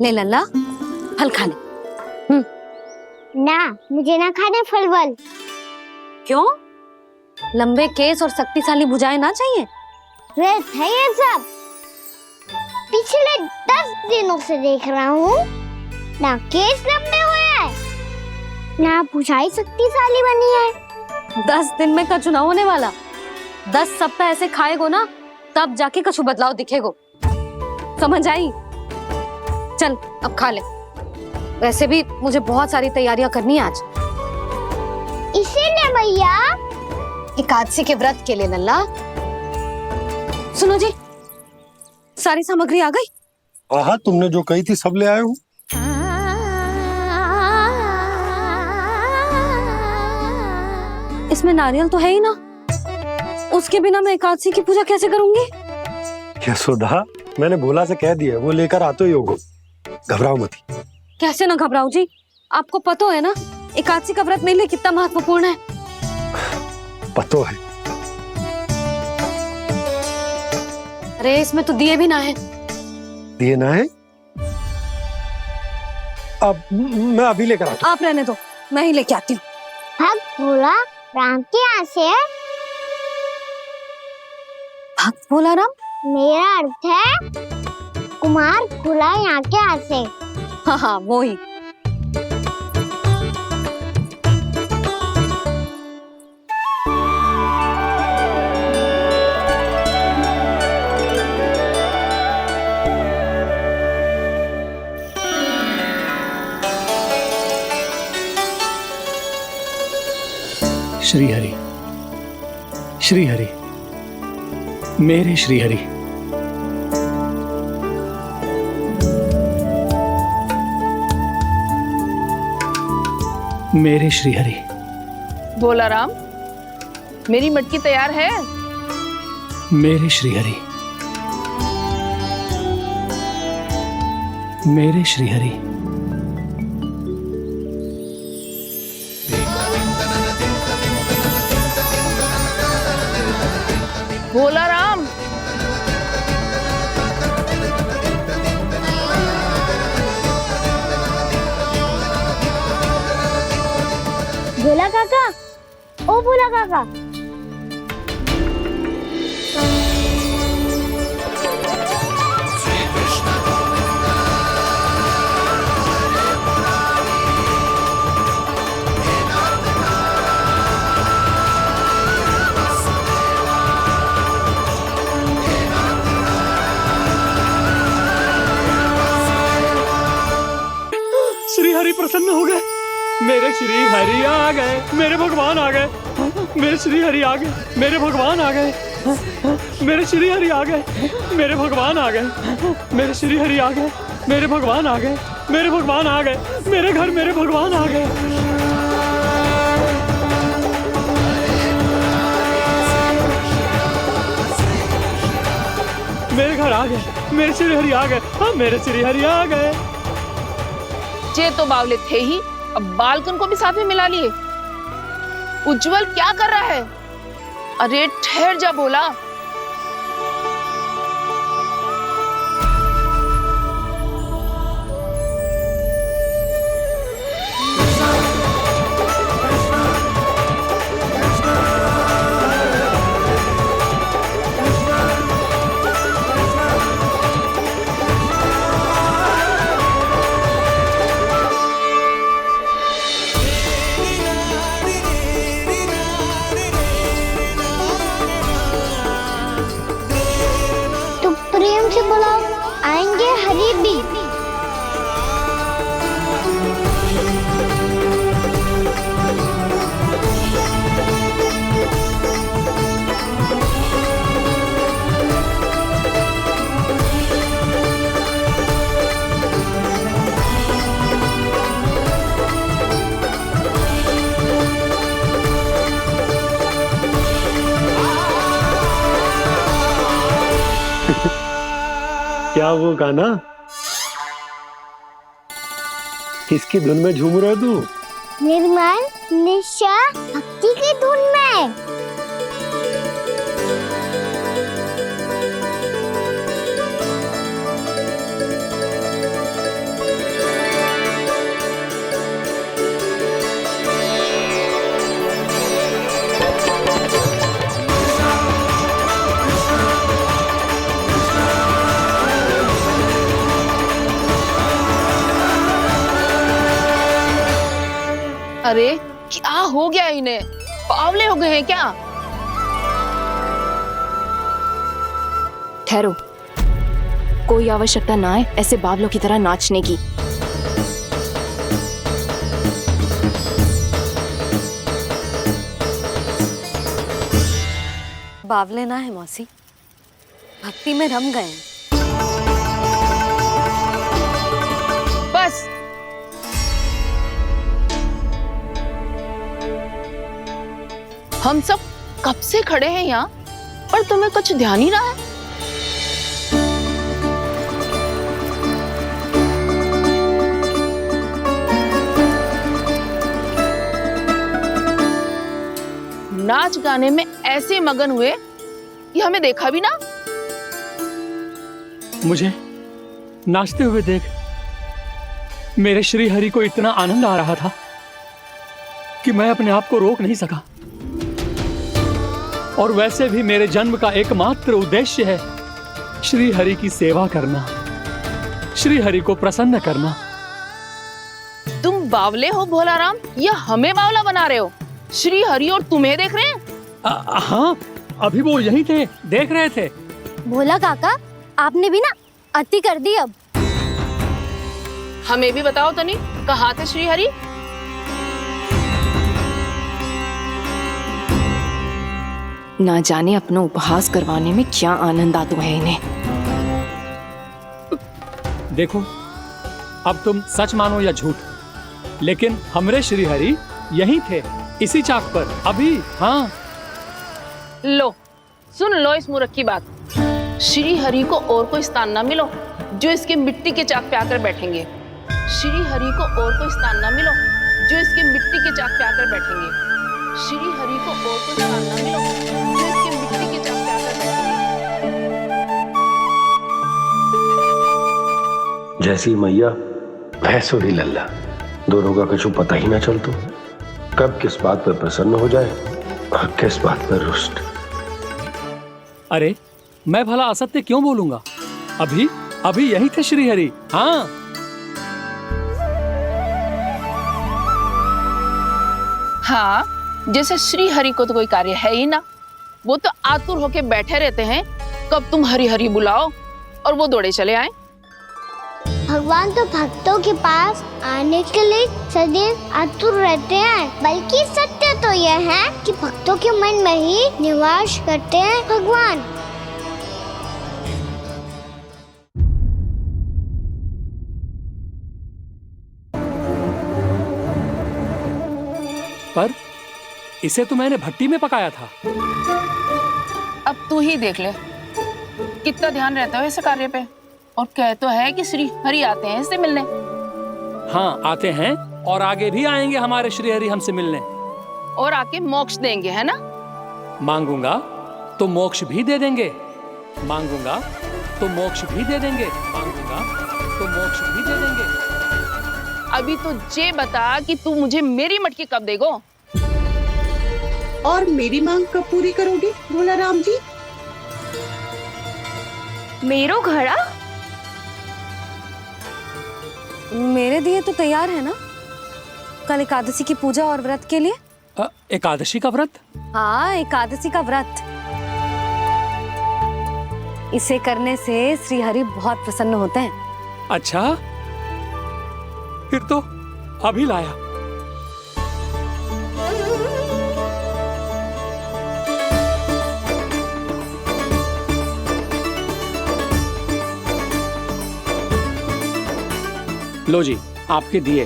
Speaker 3: ले लल्ला, फल खा ले।
Speaker 2: ना, मुझे ना खाने फल वल।
Speaker 3: क्यों? लंबे केस और शक्तिशाली भुजाएं ना चाहिए?
Speaker 2: व्यर्थ है ये सब। पिछले 10 दिनों से देख रहा हूँ, ना केस लंबे हुए हैं, ना भुजाएं शक्तिशाली बनी है।
Speaker 3: 10 दिन में कछु ना होने वाला। 10 सप्ताह ऐसे खाएगो ना, तब जाके कछु बदलाव दिखेगो। समझ आई? चल अब खा ले। वैसे भी मुझे बहुत सारी तैयारियां करनी है आज।
Speaker 2: इसीलिए भैया,
Speaker 3: एकादशी के व्रत के लिए लल्ला। सुनो जी, सारी सामग्री आ गई?
Speaker 1: हाँ, तुमने जो कही थी सब ले आए हूँ।
Speaker 3: इसमें नारियल तो है ही ना, उसके बिना मैं एकादशी की पूजा कैसे करूंगी?
Speaker 1: यशोदा, मैंने भोला से कह दिया, वो लेकर आते ही होगा। घबराओ मत।
Speaker 3: कैसे ना घबराओ जी, आपको पता है ना एकादशी का व्रत मेरे लिए कितना महत्वपूर्ण है।
Speaker 1: पता है।
Speaker 3: अरे इसमें तो दिए भी ना है।
Speaker 1: दिए ना है? अब मैं अभी लेकर आता हूँ।
Speaker 3: आप रहने दो, मैं ही लेके आती हूँ।
Speaker 2: भक्त भोला राम के यहाँ से है?
Speaker 3: भक्त भोला राम?
Speaker 2: मेरा अर्थ है कुमार भोला यहाँ के यहाँ से।
Speaker 3: हाँ हाँ, वो ही।
Speaker 12: श्री हरि, श्री हरि, मेरे श्री हरि। मेरे श्रीहरि।
Speaker 16: भोला राम, मेरी मटकी तैयार है?
Speaker 12: मेरे श्रीहरि। मेरे श्रीहरि।
Speaker 16: भोला राम,
Speaker 2: भोला काका, ओ भोला काका।
Speaker 12: श्री हरि प्रसन्न हो गए। मेरे श्री हरि आ गए, मेरे भगवान आ गए। मेरे श्री हरि आ गए, मेरे भगवान आ गए। मेरे श्री हरि आ गए, मेरे भगवान आ गए। मेरे श्री हरि आ गए, मेरे भगवान आ गए। मेरे भगवान आ गए, मेरे घर मेरे भगवान आ गए। मेरे घर आ गए, मेरे श्री हरि आ गए। हाँ, मेरे श्री हरि आ गए।
Speaker 16: जे तो बावले थे ही, अब बालकन को भी साथ में मिला लिए। उज्जवल क्या कर रहा है? अरे ठहर जा भोला।
Speaker 2: प्रेम से बुलाओ, आएंगे हरि भी।
Speaker 1: क्या वो गाना? किसकी धुन में झूम रहा तू?
Speaker 2: निर्मल निशा भक्ति की धुन में।
Speaker 16: अरे क्या हो गया इन्हें? बावले हो गए हैं क्या?
Speaker 13: ठहरो, कोई आवश्यकता ना है ऐसे बावलों की तरह नाचने की।
Speaker 3: बावले ना है मौसी, भक्ति में रम गए।
Speaker 16: बस हम सब कब से खड़े हैं यहाँ, पर तुम्हें कुछ ध्यान ही रहा है। नाच गाने में ऐसे मगन हुए कि हमें देखा भी ना।
Speaker 12: मुझे नाचते हुए देख मेरे श्री हरि को इतना आनंद आ रहा था कि मैं अपने आप को रोक नहीं सका। और वैसे भी मेरे जन्म का एकमात्र उद्देश्य है श्री हरि की सेवा करना, श्री हरि को प्रसन्न करना।
Speaker 16: तुम बावले हो भोला राम, या हमें बावला बना रहे हो? श्री हरि और तुम्हें देख रहे हैं।
Speaker 12: हाँ, अभी वो यहीं थे, देख रहे थे।
Speaker 2: भोला काका, आपने भी ना अति कर दी। अब
Speaker 16: हमें भी बताओ तनी, कहाँ थे श्री हरि?
Speaker 13: ना जाने अपना उपहास करवाने में क्या आनंद आता है इन्हें।
Speaker 12: देखो, अब तुम सच मानो या झूठ, लेकिन हमरे श्री हरि यहीं थे, इसी चाक पर अभी। हाँ,
Speaker 16: लो सुन लो इस मूर्ख की बात। श्री हरि को और कोई स्थान ना मिलो जो इसके मिट्टी के चाक पे आकर बैठेंगे। श्री हरि को और कोई स्थान ना मिलो जो इसके मिट्टी के चाक पे आकर बैठेंगे। श्री हरि को और कोई स्थान ना मिलो जो इसके मिट्टी के चाक पे आकर बैठेंगे।
Speaker 17: जैसी मैया भैंसो ही लल्ला, दोनों का कुछ पता ही ना चल तो कब किस बात पर प्रसन्न हो जाए और किस बात पर रुष्ट।
Speaker 12: अरे मैं भला असत्य क्यों बोलूंगा? अभी अभी यही थे श्री हरि। हाँ,
Speaker 16: हाँ, जैसे श्री हरि को तो कोई कार्य है ही ना। वो तो आतुर होके बैठे रहते हैं कब तुम हरि हरि बुलाओ और वो दौड़े चले आए।
Speaker 2: भगवान तो भक्तों के पास आने के लिए सदैव आतुर रहते हैं, बल्कि सत्य तो यह है कि भक्तों के मन में ही निवास करते हैं भगवान।
Speaker 12: पर इसे तो मैंने भट्टी में पकाया था।
Speaker 16: अब तू ही देख ले कितना ध्यान रहता है इस कार्य पे। और कह तो है कि श्री हरि आते हैं इससे मिलने।
Speaker 12: हाँ, आते हैं और आगे भी आएंगे हमारे श्री हरि हमसे मिलने।
Speaker 16: और आके मोक्ष देंगे, है ना?
Speaker 12: मांगूंगा तो मोक्ष भी दे देंगे, मांगूंगा तो मोक्ष भी दे देंगे, मांगूंगा तो मोक्ष भी दे देंगे।
Speaker 16: अभी तो ये बता कि तू मुझे मेरी मटकी कब देगो?
Speaker 19: और मेरी मांग कब पूरी करोगे भोला राम जी?
Speaker 13: मेरो घड़ा मेरे दिए तो तैयार है ना? कल एकादशी की पूजा और व्रत के लिए।
Speaker 12: एकादशी का व्रत?
Speaker 13: हाँ, एकादशी का व्रत। इसे करने से श्री हरि बहुत प्रसन्न होते हैं।
Speaker 12: अच्छा, फिर तो अभी लाया। लो जी, आपके दिए।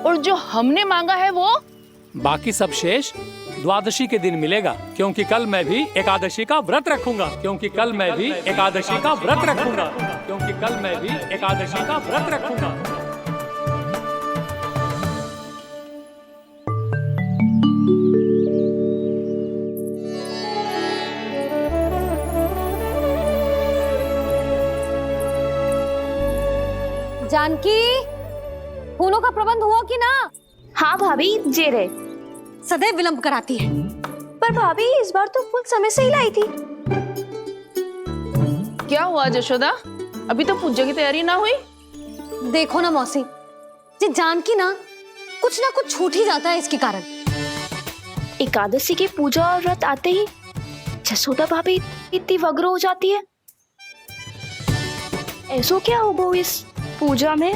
Speaker 16: और जो हमने मांगा है वो?
Speaker 12: बाकी सब शेष द्वादशी के दिन मिलेगा, क्योंकि कल मैं भी एकादशी का व्रत रखूंगा, क्योंकि कल मैं भी एकादशी का व्रत रखूंगा, क्योंकि कल मैं भी एकादशी का व्रत रखूंगा।
Speaker 13: जानकी, फूलों का प्रबंध हुआ कि ना?
Speaker 20: हाँ भाभी, जे रहे।
Speaker 13: सदैव विलंब कराती है।
Speaker 20: पर भाभी इस बार तो फूल समय से ही लाई थी।
Speaker 16: क्या हुआ जशोदा? अभी तो पूजा की तैयारी ना हुई?
Speaker 13: देखो ना मौसी, ये जानकी ना कुछ छूट ही जाता है इसके कारण।
Speaker 20: एकादशी की पूजा और व्रत आते ही जसोदा भाभी इतनी वग्र हो जाती है। ऐसो क्या हो गो इस पूजा में?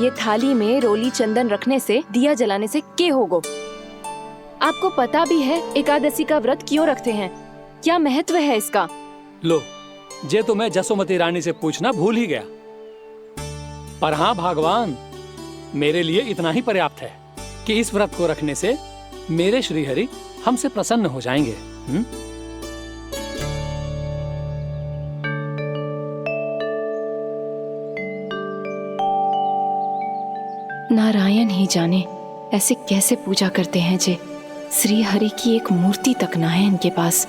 Speaker 21: ये थाली में रोली चंदन रखने से, दिया जलाने से के होगो? आपको पता भी है एकादशी का व्रत क्यों रखते हैं? क्या महत्व है इसका?
Speaker 12: लो, जे तो मैं जसोमती रानी से पूछना भूल ही गया। पर हाँ भगवान, मेरे लिए इतना ही पर्याप्त है कि इस व्रत को रखने से मेरे श्री हरि हमसे प्रसन्न हो जाएंगे।
Speaker 21: नारायण ही जाने ऐसे कैसे पूजा करते हैं जे श्री हरि की एक मूर्ति तक ना है इनके पास।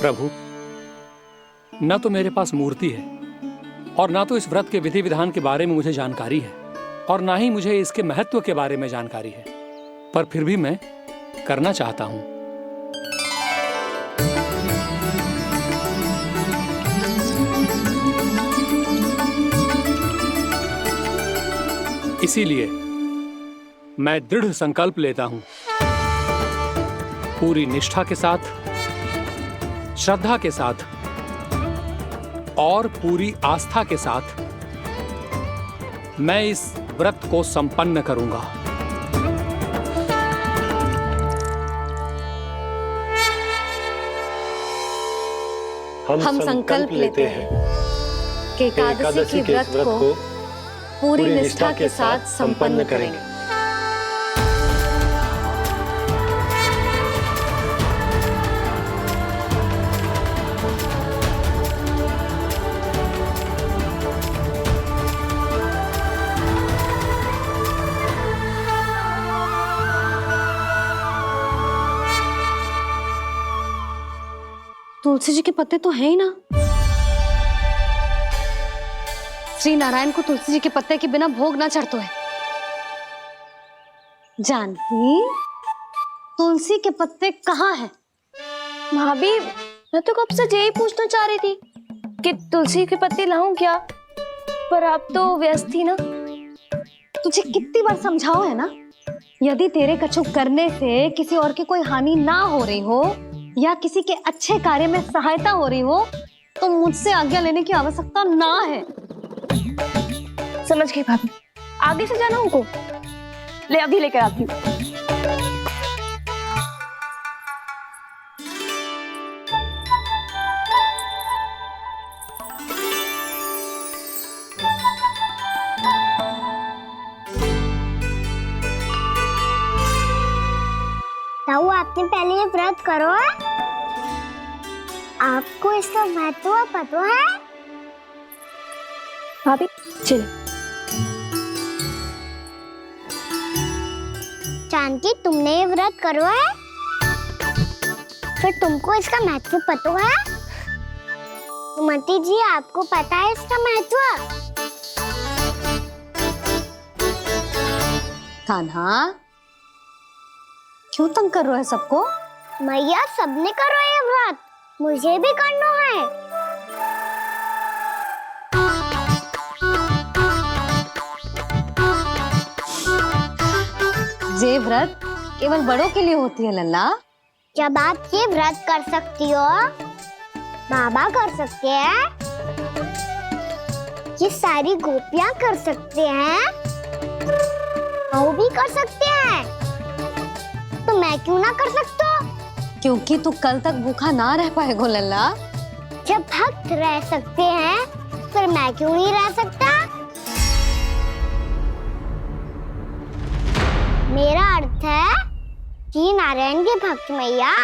Speaker 12: प्रभु, न तो मेरे पास मूर्ति है और ना तो इस व्रत के विधि विधान के बारे में मुझे जानकारी है और ना ही मुझे इसके महत्व के बारे में जानकारी है, पर फिर भी मैं करना चाहता हूं। इसीलिए मैं दृढ़ संकल्प लेता हूं, पूरी निष्ठा के साथ, श्रद्धा के साथ और पूरी आस्था के साथ मैं इस व्रत को संपन्न करूंगा।
Speaker 3: हम संकल्प लेते हैं कि एकादशी के व्रत को पूरी निष्ठा के साथ संपन्न करेंगे। तुलसी जी के पत्ते तो हैं ही ना। श्री नारायण को तुलसी जी के पत्ते के बिना भोग ना चढ़तो है। जानकी, तुलसी के पत्ते कहाँ हैं?
Speaker 20: भाभी, मैं तो कब से यही पूछना चाह रही थी कि तुलसी के पत्ते लाऊं क्या, पर आप तो व्यस्त थी ना।
Speaker 3: तुझे कितनी बार समझाओ है ना, यदि तेरे कछु करने से किसी और की कोई हानि ना हो रही हो या किसी के अच्छे कार्य में सहायता हो रही हो तो मुझसे आज्ञा लेने की आवश्यकता ना है।
Speaker 20: समझ गई भाभी, आगे से जाना उनको। ले अभी लेकर आती हूँ।
Speaker 2: ताऊ, आपने पहले ये व्रत करो है? आपको इसका महत्व पता है?
Speaker 20: भाभी चल।
Speaker 2: जानकी, तुमने ये व्रत करो है? फिर तुमको इसका महत्व पता है? सुमति जी, आपको पता है इसका महत्व?
Speaker 3: कान्हा, क्यों तंग कर रहे हो सबको?
Speaker 2: मैया, सबने करो ये व्रत, मुझे भी करना है।
Speaker 3: ये व्रत केवल बड़ों के लिए होती है लल्ला।
Speaker 2: जब आप ये व्रत कर सकती हो, बाबा कर सकते हैं, ये सारी गोपियां कर सकते हैं, वो भी कर सकते हैं, तो मैं क्यों ना कर सकता?
Speaker 3: क्योंकि तू कल तक भूखा ना रह पाएगा लल्ला।
Speaker 2: जब भक्त रह सकते हैं, फिर मैं क्यों नहीं रह सकता? मेरा अर्थ है कि नारायण के भक्त मैया।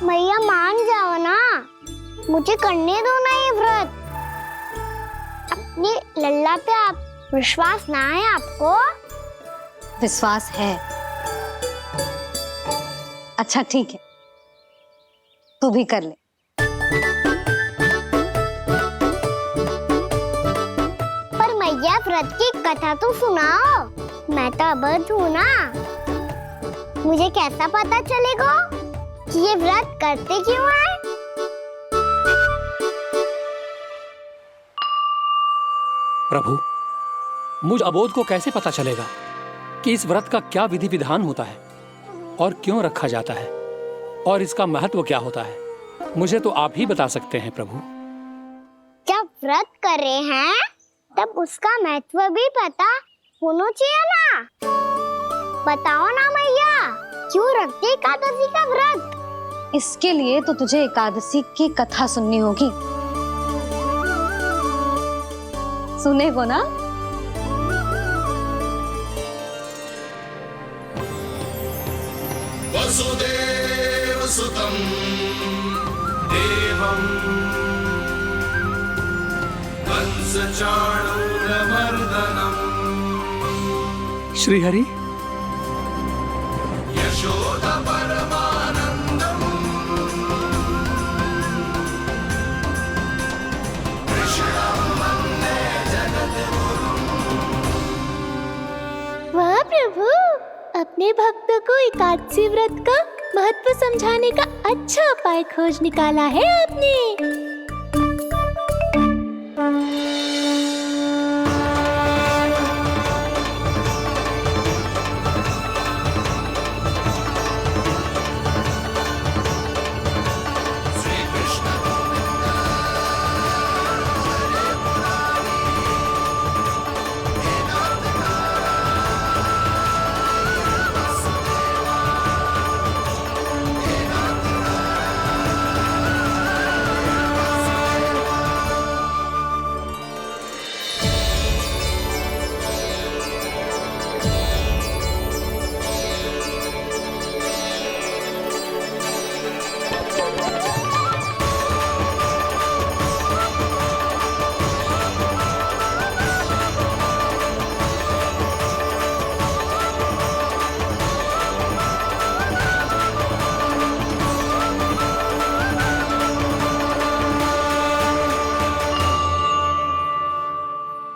Speaker 2: मैया, मान जाओ ना, मुझे करने दो ना ये व्रत। अपनी लल्ला पे आप विश्वास ना है आपको?
Speaker 3: विश्वास है। अच्छा ठीक है, तू भी कर ले।
Speaker 2: पर मैया, व्रत की कथा तो सुनाओ, मैं तो अबध हूँ ना। मुझे कैसा पता चलेगा कि ये व्रत करते क्यों हैं?
Speaker 12: प्रभु, मुझ अबोध को कैसे पता चलेगा कि इस व्रत का क्या विधि विधान होता है और क्यों रखा जाता है और इसका महत्व क्या होता है? मुझे तो आप ही बता सकते हैं प्रभु।
Speaker 2: जब व्रत कर रहे हैं तब उसका महत्व भी पता होना चाहिए ना। बताओ ना मैया, क्यों रखते एकादशी का व्रत?
Speaker 3: इसके लिए तो तुझे एकादशी की कथा सुननी होगी। सुनेगो ना?
Speaker 18: वसुदेव सुतं देवं कंसचाणूरमर्दनम्
Speaker 12: श्रीहरि,
Speaker 18: यशोदा परमानन्दम् कृष्णं वन्दे जगद्गुरुम्।
Speaker 2: वाह प्रभु, अपने भक्तों को एकादशी व्रत का महत्व समझाने का अच्छा उपाय खोज निकाला है आपने।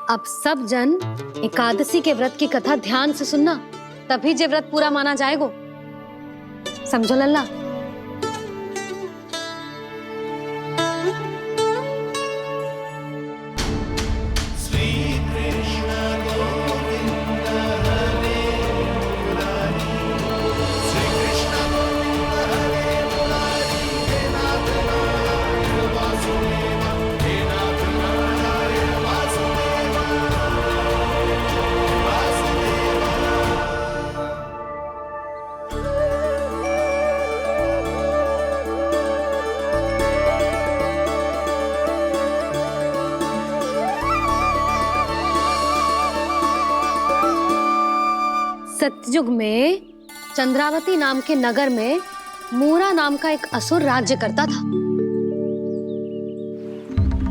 Speaker 3: अब सब जन एकादशी के व्रत की कथा ध्यान से सुनना, तभी जे व्रत पूरा माना जाएगा। समझो लल्ला? सतयुग में चंद्रावती नाम के नगर में मूरा नाम का एक असुर राज्य करता था।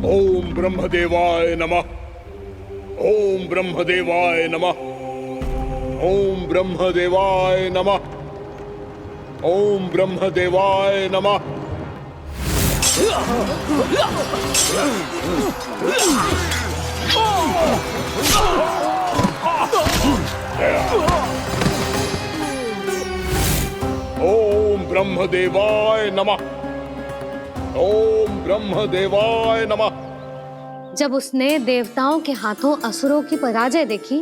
Speaker 4: ओम ब्रह्मदेवाय नमः। ओम ब्रह्मदेवाय नमः। ओम ब्रह्मदेवाय नमः। ओम ब्रह्मदेवाय नमः। ओम ब्रह्मदेवाय नमः। ओम ब्रह्मदेवाय नमः।
Speaker 3: जब उसने देवताओं के हाथों असुरों की पराजय देखी,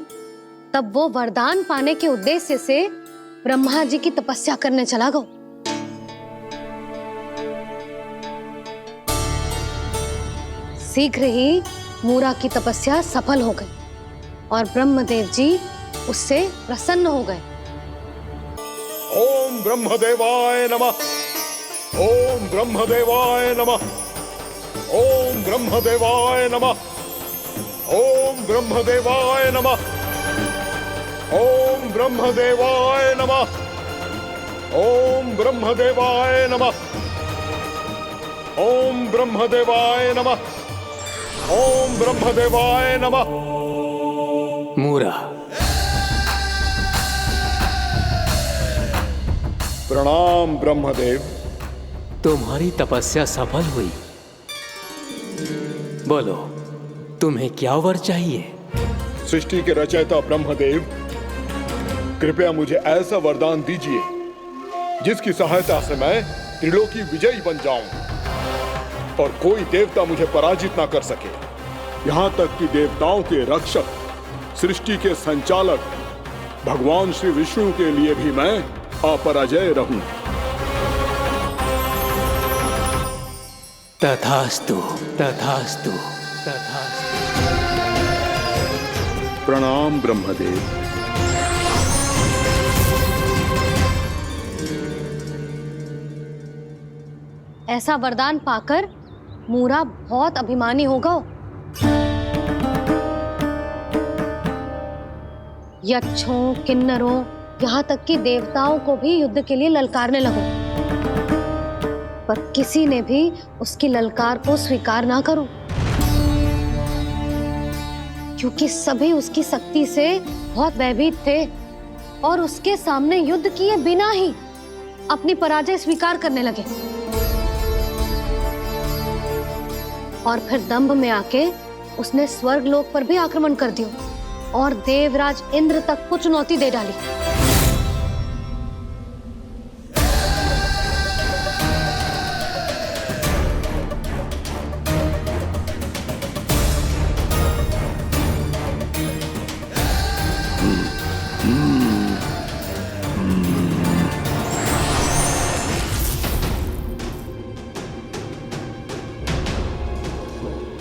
Speaker 3: तब वो वरदान पाने के उद्देश्य से ब्रह्मा जी की तपस्या करने चला गया। शीघ्र ही मूरा की तपस्या सफल हो गई और ब्रह्मदेव जी उससे प्रसन्न हो गए।
Speaker 4: ओम ब्रह्मदेवाय नमः। ओम ब्रह्मदेवाय नमः। ओम ब्रह्मदेवाय नमः। ओम ब्रह्मदेवाय नमः। ओम ब्रह्मदेवाय नमः। ओम ब्रह्मदेवाय नमः। ओम ब्रह्मदेवाय नमः। ओम ब्रह्मदेवाय नमः।
Speaker 5: मूरा,
Speaker 4: प्रणाम ब्रह्मदेव।
Speaker 5: तुम्हारी तपस्या सफल हुई। बोलो, तुम्हें क्या वर चाहिए?
Speaker 4: सृष्टि के रचयिता ब्रह्मदेव, कृपया मुझे ऐसा वरदान दीजिए जिसकी सहायता से मैं त्रिलोकी विजयी बन जाऊं और कोई देवता मुझे पराजित ना कर सके। यहाँ तक कि देवताओं के रक्षक, सृष्टि के संचालक भगवान श्री विष्णु के लिए भी मैं अपराजय रहूं।
Speaker 5: तथास्तु, तथास्तु, तथास्तु।
Speaker 4: प्रणाम ब्रह्मदेव।
Speaker 3: ऐसा वरदान पाकर मूरा बहुत अभिमानी होगा। यक्षों, किन्नरों, यहाँ तक कि देवताओं को भी युद्ध के लिए ललकारने लगा, पर किसी ने भी उसकी ललकार को स्वीकार ना करो, क्योंकि सभी उसकी शक्ति से बहुत भयभीत थे और उसके सामने युद्ध किए बिना ही अपनी पराजय स्वीकार करने लगे। और फिर दंभ में आके उसने स्वर्ग लोक पर भी आक्रमण कर दिया और देवराज इंद्र तक को चुनौती दे डाली।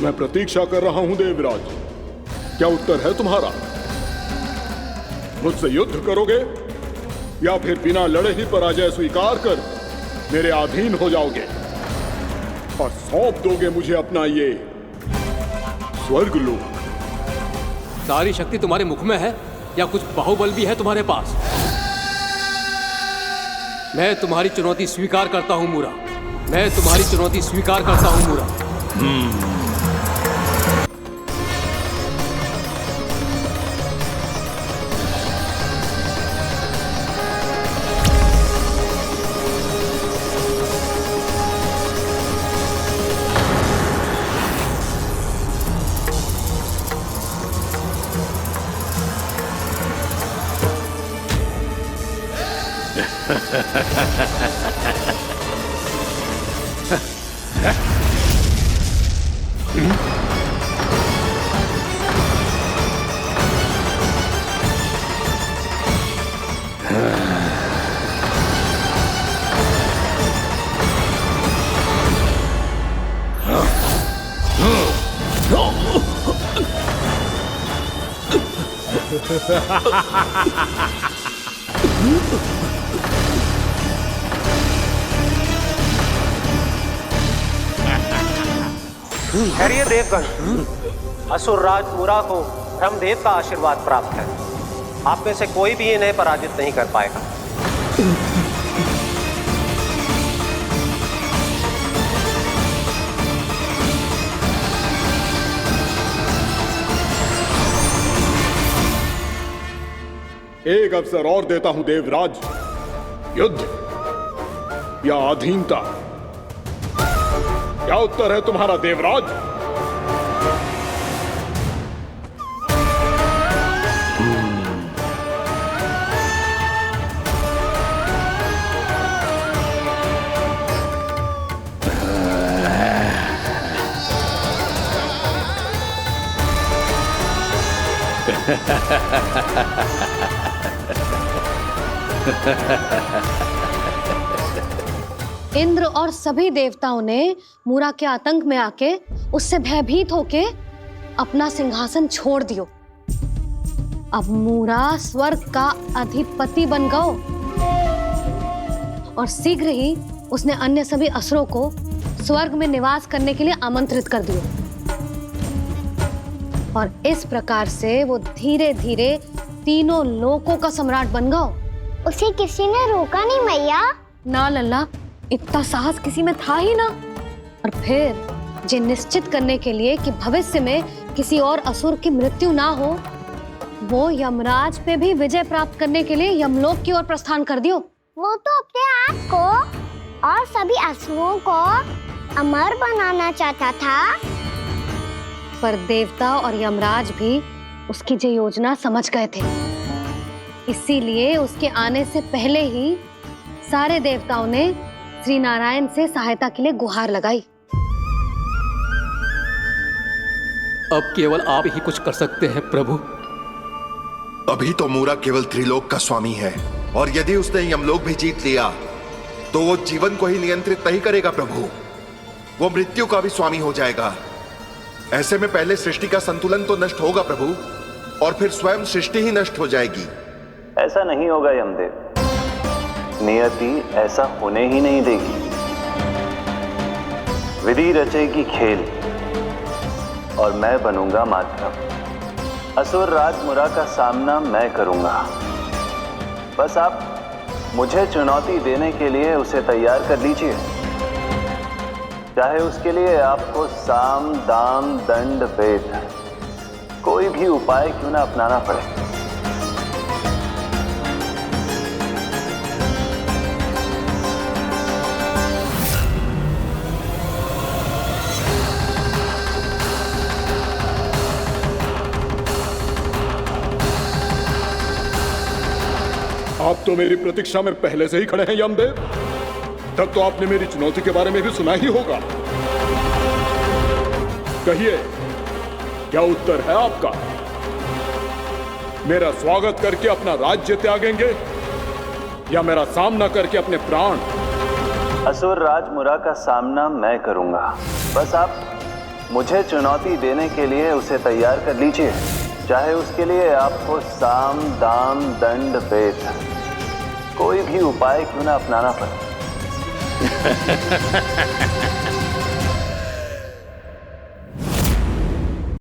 Speaker 4: मैं प्रतीक्षा कर रहा हूं देवराज, क्या उत्तर है तुम्हारा? मुझसे युद्ध करोगे या फिर बिना लड़े ही पराजय स्वीकार कर मेरे अधीन हो जाओगे और सौंप दोगे मुझे अपना ये स्वर्ग लोक?
Speaker 5: सारी शक्ति तुम्हारे मुख में है या कुछ बाहुबल भी है तुम्हारे पास? मैं तुम्हारी चुनौती स्वीकार करता हूं मूरा, मैं तुम्हारी चुनौती स्वीकार करता हूं मूरा।
Speaker 6: ठहरिए देवगण, असुर राज मुरा को ब्रह्मदेव का आशीर्वाद प्राप्त है। आप में से कोई भी इन्हें पराजित नहीं कर पाएगा।
Speaker 7: एक अवसर और देता हूं देवराज, युद्ध या अधीनता, क्या उत्तर है तुम्हारा देवराज?
Speaker 3: इंद्र और सभी देवताओं ने मूरा के आतंक में आके उससे भयभीत होके अपना सिंहासन छोड़ दियो। अब मूरा स्वर्ग का अधिपति बन गयो और शीघ्र ही उसने अन्य सभी असुरों को स्वर्ग में निवास करने के लिए आमंत्रित कर दियो। और इस प्रकार से वो धीरे धीरे तीनों लोकों का सम्राट बन गयो।
Speaker 2: उसे किसी ने रोका नहीं मैया?
Speaker 3: ना लल्ला, इतना साहस किसी में था ही ना। और फिर ये निश्चित करने के लिए कि भविष्य में किसी और असुर की मृत्यु ना हो, वो यमराज पे भी विजय प्राप्त करने के लिए यमलोक की ओर प्रस्थान कर दियो।
Speaker 2: वो तो अपने आप को और सभी असुरों को अमर बनाना चाहता था।
Speaker 3: पर देवता और यमराज भी उसकी ये योजना समझ गए थे। इसीलिए उसके आने से पहले ही सारे देवताओं ने श्री नारायण से सहायता के लिए गुहार लगाई।
Speaker 5: अब केवल आप ही कुछ कर सकते हैं प्रभु।
Speaker 9: अभी तो मूरा केवल त्रिलोक का स्वामी है, और यदि उसने यमलोक भी जीत लिया तो वो जीवन को ही नियंत्रित नहीं करेगा प्रभु, वो मृत्यु का भी स्वामी हो जाएगा। ऐसे में पहले सृष्टि का संतुलन तो नष्ट होगा प्रभु, और फिर स्वयं सृष्टि ही नष्ट हो जाएगी।
Speaker 22: ऐसा नहीं होगा यमदेव, नियति ऐसा होने ही नहीं देगी। विधि रचेगी खेल और मैं बनूंगा माध्यम। असुर राज मुरा का सामना मैं करूंगा। बस आप मुझे चुनौती देने के लिए उसे तैयार कर लीजिए, चाहे उसके लिए आपको साम दाम दंड भेद कोई भी उपाय क्यों ना अपनाना पड़े।
Speaker 7: आप तो मेरी प्रतीक्षा में पहले से ही खड़े हैं यमदेव। तब तो आपने मेरी चुनौती के बारे में भी सुना ही होगा। कहिए, क्या उत्तर है आपका? मेरा स्वागत करके अपना राज्य त्यागेंगे या मेरा सामना करके अपने प्राण?
Speaker 22: असुर राज मुरा का सामना मैं करूंगा। बस आप मुझे चुनौती देने के लिए उसे तैयार कर लीजिए, चाहे उसके लिए आपको साम दाम दंड भेद कोई भी उपाय क्यों ना अपनाना पड़े।